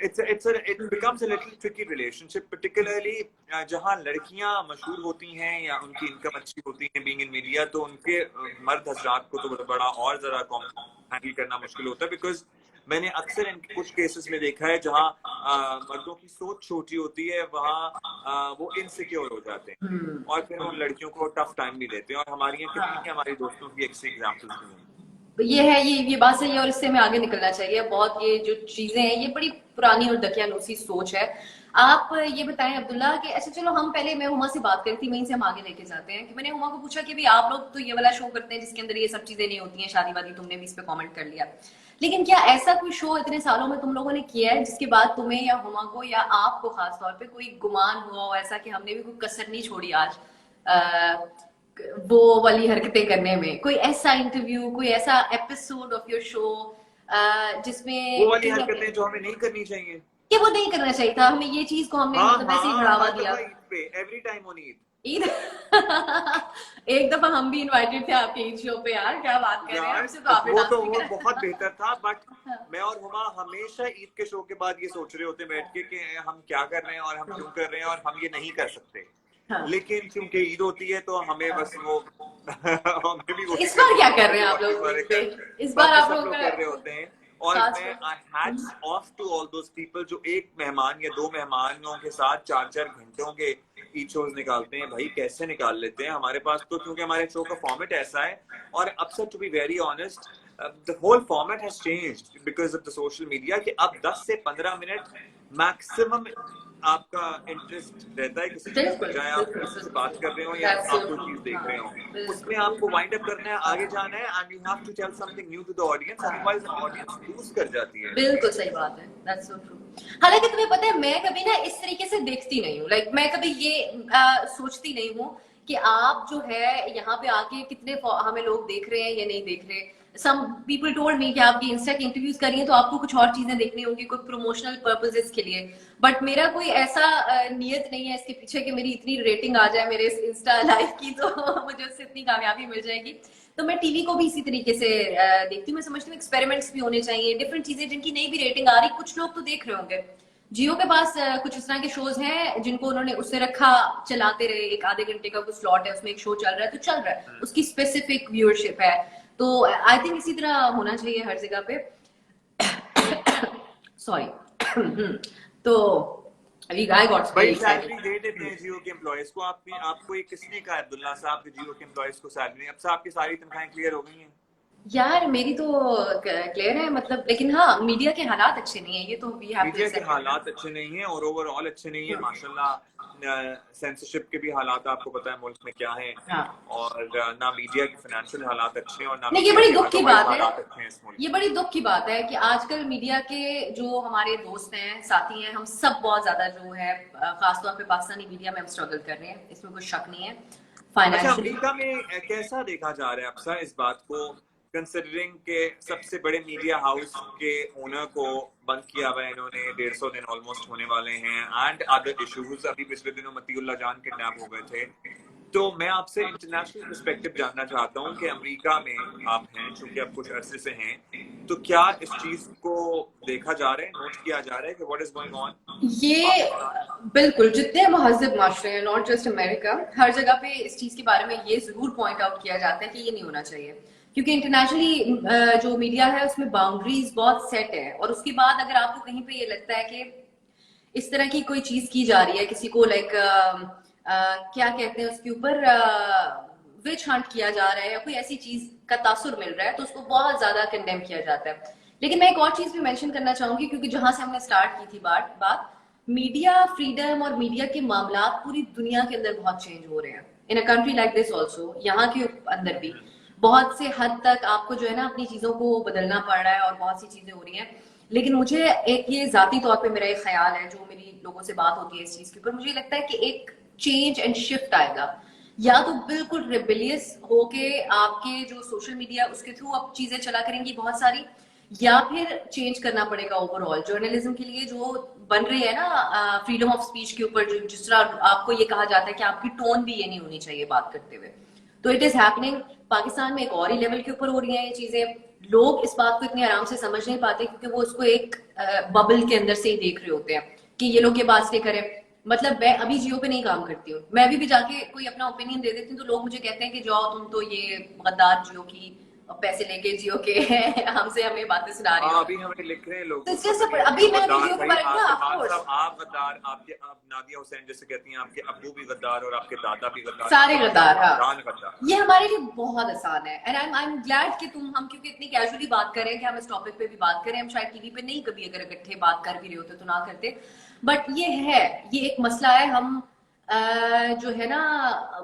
it becomes a little tricky relationship, particularly जहाँ लड़कियां मशहूर होती हैं या उनकी इनकम अच्छी होती है बीइंग इन मीडिया, तो उनके मर्द हजरात को तो बड़ा और ज्यादा हैंडल करना मुश्किल होता है, बिकॉज मैंने अक्सर इनके कुछ केसेस में देखा है जहाँ मर्दों की सोच छोटी होती है, वहाँ वो इनसिक्योर हो जाते हैं और फिर उन लड़कियों को टफ टाइम भी देते हैं, और हमारी कितनी हमारी दोस्तों की ऐसी एग्जाम्पल्स भी हैं। ये है, ये बात सही है और इससे हमें आगे निकलना चाहिए। बहुत ये जो चीजें हैं ये बड़ी पुरानी और दकियानूसी सोच है। आप ये बताएं अब्दुल्ला कि अच्छा चलो हम पहले, मैं हुमा से बात करी थी, वहीं से हम आगे लेके जाते हैं कि मैंने हुमा को पूछा कि भाई आप लोग तो ये वाला शो करते हैं जिसके अंदर ये सब चीजें नहीं होती हैं, शादी वादी, तुमने भी इस पे कमेंट कर लिया, लेकिन क्या ऐसा कोई शो इतने सालों में तुम लोगों ने किया है जिसके बाद तुम्हें या हुमा को या आपको खास तौर पे कोई गुमान हुआ हो ऐसा कि हमने भी कोई कसर नहीं छोड़ी आज वो वाली हरकतें करने में? कोई ऐसा इंटरव्यू, कोई ऐसा एपिसोड ऑफ योर शो जिसमें वो वाली हरकतें जो हमें नहीं करनी चाहिए, कि वो नहीं करना चाहिए था, हमें ये चीज को हमने मतलब ऐसे ही बढ़ावा दिया? एवरी टाइम ऑन ईद एक दफा हम भी इनवाइटेड थे आपके ईद शो पे। यार क्या बात कर रहे हैं, हमसे तो आपने डांस नहीं करा। वो बहुत बेहतर था, बट मैं और हुमा हमेशा ईद के शो के बाद ये सोच रहे होते बैठ के कि हम क्या कर रहे हैं और हम क्यों कर रहे हैं और हम ये नहीं कर सकते। लेकिन क्योंकि ईद होती है तो हमें बस वो हमें भी इस बार क्या कर रहे हैं आप लोग? इस बार आप लोग कर रहे होते हैं, और मैं hats off to all those people जो एक मेहमान या दो मेहमानों के साथ 4-4 घंटों के ईद शोज निकालते हैं। भाई कैसे निकाल लेते हैं? हमारे पास तो क्योंकि हमारे शो का फॉर्मेट ऐसा है, और अक्सर to be very honest the whole format has changed because of the social media कि अब 10 से 15 मिनट मैक्सिमम आपका इंटरेस्ट रहता है किसी चीज पर, चाहे आप किसी से बात कर रहे हो या आप कोई चीज देख रहे हो, उसमें आपको वाइंड अप करना है, आगे जाना है, and you have to tell something new to the audience, otherwise audience lose कर जाती है। बिल्कुल सही बात है, दैट्स सो ट्रू। हालांकि तुम्हें पता है मैं कभी ना इस तरीके से देखती नहीं हूँ, लाइक मैं कभी ये सोचती नहीं हूँ कि आप जो है यहाँ पे आके कितने हमें लोग देख रहे हैं या नहीं देख रहे। सम पीपल टोल्ड मी कि आप इंस्टा की इंटरव्यूज कर रही हैं तो आपको कुछ और चीजें देखनी होंगी, कोई प्रमोशनल पर्पसेस के लिए, बट मेरा कोई ऐसा नियत नहीं है इसके पीछे कि मेरी इतनी रेटिंग आ जाए मेरे इंस्टा लाइव की तो मुझे उससे इतनी कामयाबी मिल जाएगी। तो मैं टीवी को भी इसी तरीके से देखती हूँ। मैं समझती हूँ एक्सपेरिमेंट्स भी होने चाहिए, डिफरेंट चीजें जिनकी नहीं भी रेटिंग आ रही, कुछ लोग तो देख रहे होंगे। जियो के पास कुछ इस तरह के शोज हैं जिनको उन्होंने उससे रखा, चलाते रहे, एक आधे घंटे का कुछ स्लॉट है, उसमें एक शो चल रहा है तो चल रहा है, उसकी स्पेसिफिक व्यूअरशिप है। तो आई थिंक इसी तरह होना चाहिए हर जगह पे। सॉरी तो अभी गाय गॉट्स भाई सैलरी दे देते हैं जियो के एम्प्लॉयज को। आपको ये किसने कहा अब्दुल्ला साहब के जियो के एम्प्लॉयज को सैलरी? अब से आपकी सारी तनख्वाहें क्लियर हो गई हैं? यार मेरी तो क्लियर है, मतलब, लेकिन हाँ मीडिया के हालात अच्छे नहीं है, ये तो वी हैव टू मीडिया के हालात अच्छे नहीं है और ओवरऑल अच्छे नहीं है माशाल्लाह। सेंसरशिप के भी हालात आपको पता है मुल्क में क्या है, और ना मीडिया के फाइनेंशियल हालात अच्छे हैं और ना ये बड़ी दुख की बात है, ये बड़ी दुख की बात है कि आजकल मीडिया के जो हमारे दोस्त हैं, साथी हैं, हम सब बहुत ज्यादा जो है खासतौर पे पाकिस्तानी मीडिया में हम स्ट्रगल कर रहे हैं, इसमें कोई शक नहीं है। अच्छा, अमेरिका में कैसा देखा जा रहा है अब सर इस बात को, कंसिडरिंग के सबसे बड़े मीडिया हाउस के ओनर को बंद किया हुआ है इन्होंने, 150 दिन ऑलमोस्ट होने वाले हैं, एंड अदर इश्यूज, अभी पिछले दिनों मतीउल्लाह जान किडनैप हो गए थे। तो मैं आपसे इंटरनेशनल पर्सपेक्टिव जानना चाहता हूँ कि अमेरिका में आप हैं, चूंकि आप कुछ अरसे से हैं, तो क्या इस चीज को देखा जा रहा है, नोट किया जा रहा है कि व्हाट इज गोइंग ऑन? ये बिल्कुल, जितने महज़िब माशरे हैं, नॉट जस्ट अमेरिका, हर जगह पे इस चीज के बारे में ये जरूर पॉइंट आउट किया जाता है कि ये नहीं होना चाहिए, क्योंकि इंटरनेशनली जो मीडिया है उसमें बाउंड्रीज बहुत सेट है, और उसके बाद अगर आपको कहीं पे ये लगता है कि इस तरह की कोई चीज की जा रही है, किसी को लाइक क्या कहते हैं उसके ऊपर विच हंट किया जा रहा है या कोई ऐसी चीज का तासुर मिल रहा है, तो उसको बहुत ज्यादा कंडेम किया जाता है। लेकिन मैं एक और चीज भी मेंशन करना चाहूंगी, क्योंकि जहां से हमने स्टार्ट की थी बात मीडिया फ्रीडम और मीडिया के मामला पूरी दुनिया के अंदर बहुत चेंज हो रहे हैं, in a country like this also, यहाँ के अंदर भी बहुत से हद तक आपको जो है ना अपनी चीजों को बदलना पड़ रहा है और बहुत सी चीजें हो रही हैं। लेकिन मुझे एक ये जाती तौर पे मेरा एक ख्याल है, जो मेरी लोगों से बात होती है इस चीज के ऊपर, मुझे लगता है कि एक चेंज एंड शिफ्ट आएगा, या तो बिल्कुल रिबेलियस होके आपके जो सोशल मीडिया उसके थ्रू अब चीजें चला करेंगी बहुत सारी, या फिर चेंज करना पड़ेगा ओवरऑल जर्नलिज्म के लिए जो बन रही है ना फ्रीडम ऑफ स्पीच के ऊपर, जो जिस तरह आपको ये कहा जाता है कि आपकी टोन भी ये नहीं होनी चाहिए बात करते हुए, तो इट इज हैपनिंग पाकिस्तान में एक और ही लेवल के ऊपर हो रही है ये चीजें। लोग इस बात को इतने आराम से समझ नहीं पाते क्योंकि वो उसको एक बबल के अंदर से ही देख रहे होते हैं कि ये लोग ये बात से करें। मतलब मैं अभी जियो पे नहीं काम करती हूँ, मैं अभी भी जाके कोई अपना ओपिनियन दे देती हूँ तो लोग मुझे कहते हैं कि जाओ तुम तो ये गद्दार जियो की पैसे लेके जियो के हमसे हमें बातें सुना रहे हो। अभी हमें लिख रहे हैं लोग तो अभी मैं जियो के बारे में आप गद्दार, आपके आप नादिया हुसैन जैसे कहती हैं, आपके अब्बू भी गद्दार और आपके दादा भी गद्दार, सारे गद्दार। हाँ, गद्दार। ये हमारे लिए बहुत आसान है एंड आई एम ग्लैड कि हम क्योंकि इतनी कैजुअली बात कर रहे हैं कि हम इस टॉपिक पे भी बात करें। हम शायद टीवी पे नहीं कभी अगर इकट्ठे बात कर भी रहे होते तो ना करते, बट ये एक मसला है। हम जो है ना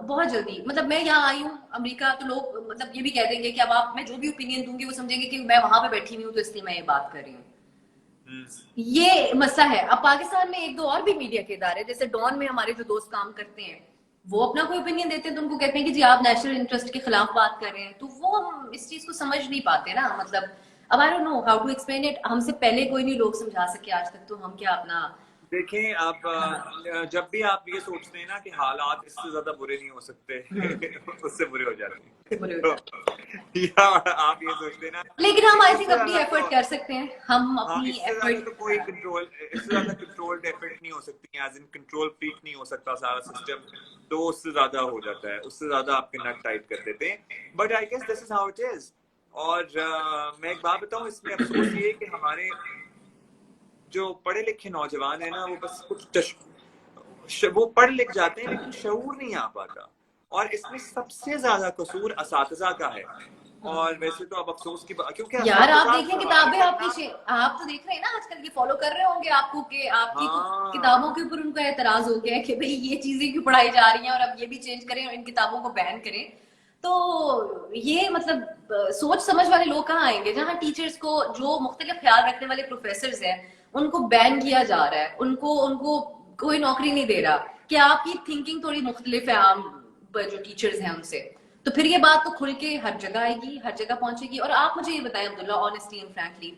बहुत जल्दी, मतलब मैं यहाँ आई हूँ अमेरिका तो लोग मतलब ये भी कह देंगे कि अब मैं जो भी ओपिनियन दूंगी वो समझेंगे कि मैं वहां पे बैठी हुई हूँ तो इसलिए मैं ये बात कर रही हूँ। ये मसला है। अब पाकिस्तान में एक दो और भी मीडिया के इदारे, जैसे डॉन में हमारे जो दोस्त काम करते हैं, वो अपना कोई ओपिनियन देते हैं तो उनको कहते हैं कि जी आप नेशनल इंटरेस्ट के खिलाफ बात कर रहे हैं, तो वो हम इस चीज को समझ नहीं पाते ना। मतलब अब I don't know how to explain it. हमसे पहले कोई नहीं लोग समझा सके आज तक, तो हम क्या अपना देखें। आप जब भी आप ये सोचते हैं ना कि हालात इससे ज्यादा बुरे नहीं हो सकते उससे बुरे हो जाते हैं या आप ये सोचते हैं ना, लेकिन हम आई थिंक अपनी एफर्ट कर सकते हैं। हम अपनी एफर्ट तो कोई कंट्रोल, इससे ज्यादा कंट्रोल्ड एफर्ट नहीं हो सकती, एज इन कंट्रोल फ्रीक नहीं हो सकता सारा सिस्टम, तो उससे ज्यादा हो जाता है, उससे ज्यादा आपके नट टाइट कर देते हैं। But I guess this is how it is. और मैं एक बात बताऊं, इसमें अफसोस ये कि हमारे जो पढ़े लिखे नौजवान है ना, वो बस कुछ वो पढ़ लिख जाते हैं लेकिन शऊर नहीं आ पाता, और इसमें सबसे ज्यादा कसूर असातिज़ा का है। और वैसे तो अब अफसोस की बात, क्योंकि यार आप देखें किताबें आपकी, आप तो देख रहे हैं ना आजकल, ये फॉलो कर रहे होंगे आपको कि आपकी किताबों के ऊपर उनका एतराज हो गया है कि भाई ये चीजें क्यों पढ़ाई जा रही हैं और अब ये भी चेंज करें और इन किताबों को बैन करें। तो ये मतलब सोच समझ वाले लोग कहाँ आएंगे जहाँ टीचर्स को, जो मुख्तलिफ ख्याल रखने वाले प्रोफेसर्स हैं, उनको बैन किया जा रहा है, उनको कोई नौकरी नहीं दे रहा कि आपकी थिंकिंग थोड़ी मुख्तलिफ है आम जो टीचर्स हैं उनसे। तो फिर ये बात तो खुल के हर जगह आएगी, हर जगह पहुंचेगी। और आप मुझे ये बताएं अब्दुल्ला, ऑनेस्टली एंड फ्रैंकली,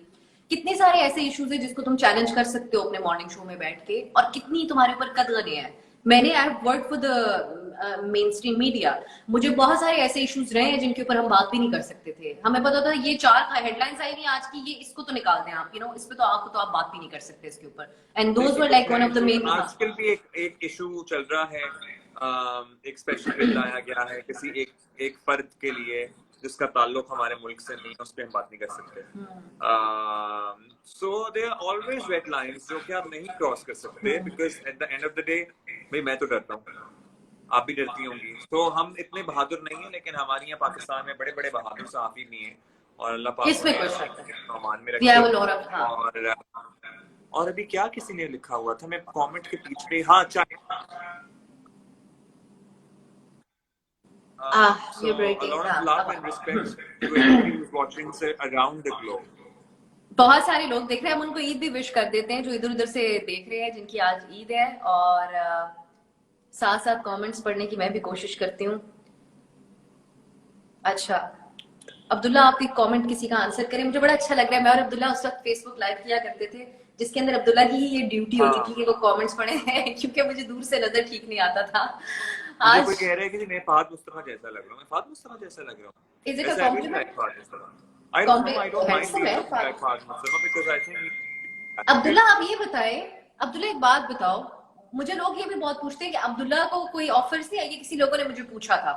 कितने सारे ऐसे इश्यूज है जिसको तुम चैलेंज कर सकते हो अपने मॉर्निंग शो में बैठ के, और कितनी तुम्हारे ऊपर कदगने हैं। मैंने I have worked for the main stream media, मुझे बहुत सारे ऐसे इश्यूज रहे हैं जिनके ऊपर हम बात भी नहीं कर सकते थे। हमें पता था ये 4 हेडलाइंस आई नहीं आज की, ये इसको तो निकाल दें आप, इस पे तो आप बात भी नहीं कर सकते इसके ऊपर। And those were like one of the main. आजकल भी एक इशू चल रहा है, एक स्पेशल बिल लाया गया है किसी एक फर्द के लिए जिसका ताल्लुक हमारे मुल्क से नहीं है, उस पर हम बात नहीं कर सकते। So there are always red lines जो कि आप नहीं क्रॉस कर सकते, because at the end of the day भाई मैं तो डरता हूँ, आप भी डरती होंगी। तो हम इतने बहादुर नहीं है, लेकिन हमारे यहाँ पाकिस्तान में बड़े बड़े बहादुर सहाफी भी हैं, और अल्लाह पाक में रखे। और अभी क्या किसी ने लिखा हुआ था, मैं कमेंट के पीछे, हाँ बहुत सारे लोग देख रहे हैं, हम उनको ईद भी विश कर देते हैं जो इधर उधर से देख रहे हैं, जिनकी आज ईद है। और साथ साथ कमेंट्स पढ़ने की मैं भी कोशिश करती हूँ। अच्छा अब्दुल्ला, आप एक कमेंट किसी का आंसर करें, मुझे बड़ा अच्छा लग रहा है। मैं और अब्दुल्ला उस वक्त फेसबुक लाइव किया करते थे जिसके अंदर अब्दुल्ला की ही ये ड्यूटी होती थी कि वो कमेंट्स पढ़े हैं क्योंकि मुझे दूर से नजर ठीक नहीं आता था। आज कोई कह रहा है कि मैं फहद मुस्तफा जैसा लग रहा हूं, मैं फहद मुस्तफा जैसा लग रहा हूं। Is it a compliment? I don't mind being like Fahd Mustafa because I think Abdullah आप ये बताएं, अब्दुल्ला एक बात बताओ, मुझे लोग ये भी बहुत पूछते हैं कि अब्दुल्ला को कोई ऑफर्स नहीं आई। किसी लोगों ने मुझे पूछा था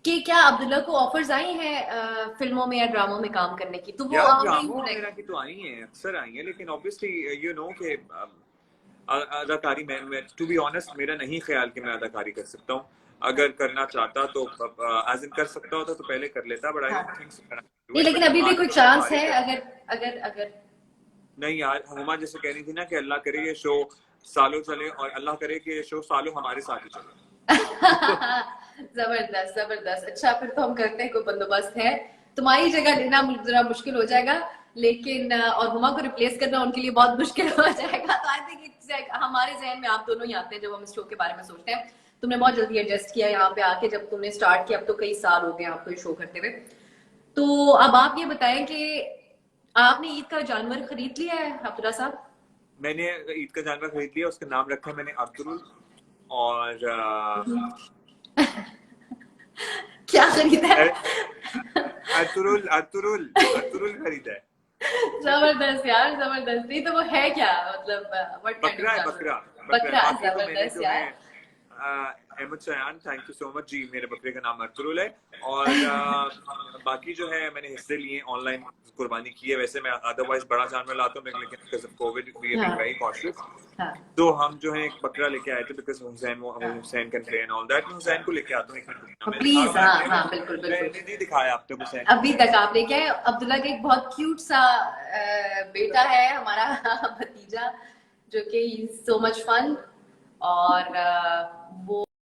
कि क्या अब्दुल्ला को ऑफर्स आई हैं फिल्मों में या ड्रामों में काम करने की, तो वो ड्रामों की तो आई हैं, अक्सर आई हैं, लेकिन ऑब्वियसली यू नो कि अदाकारी में टू बी ऑनेस्ट मेरा नहीं ख्याल कि मैं अदाकारी कर सकता हूँ। अगर करना चाहता तो एज इन कर सकता होता तो पहले कर लेता, but I don't think so. नहीं, लेकिन अभी भी कोई चांस है अगर नहीं यार, हुमा जैसे कह रही थी ना कि अल्लाह करे ये शो सालों चले, और अल्लाह करे कि ये शो सालों हमारे साथ ही चले। जबरदस्त जबरदस्त। अच्छा फिर तो हम करते हैं, कोई बंदोबस्त है। तुम्हारी जगह लेना जरा मुश्किल हो जाएगा, लेकिन और हुमा को रिप्लेस करना उनके लिए बहुत मुश्किल हो जाएगा। तो आई थिंक हमारे जहन में आप दोनों ही आते हैं जब हम इस शो के बारे में सोचते हैं। तुमने बहुत जल्दी एडजस्ट किया यहाँ पे आके, जब तुमने स्टार्ट किया, अब तो कई साल हो गए आपको ये शो करते हुए। तो अब आप ये बताएं कि आपने ईद का जानवर खरीद लिया है अब्दुल्ला साहब? मैंने ईद का जानवर खरीद लिया, उसका नाम रखा है मैंने अब्दुल। और क्या खरीदा है? अतुरुल अतुरुल अतुरुल खरीदा है। जबरदस्त यार, जबरदस्त। नहीं तो वो है क्या, मतलब व्हाट काइंड बकरा है, ऑफ बकरा बकरा, बाकी तो मैंने जबरदस्त जो यार। है अहमद सयान, थैंक यू सो मच जी, मेरे बकरे का नाम अतुरुल है। और बाकी जो है मैंने हिस्से लिए ऑनलाइन कुर्बानी की है। वैसे मैं अदरवाइज बड़ा जानवर लाता हूँ, लेकिन because of Covid we are being very cautious. हाँ तो हम जो है एक बकरा लेके आए थे, because Hussain can play and all that. मैं हुसैन को लेके आता हूँ एक मिनट में। प्लीज, हाँ हाँ बिल्कुल मैंने बिल्कुल। नहीं दिखाया आप तक हुसैन। अभी तक आप लेके आए। अब्दुल्ला का एक बहुत क्यूट सा बेटा है हमारा भतीजा, जो कि सो मच फन। और वो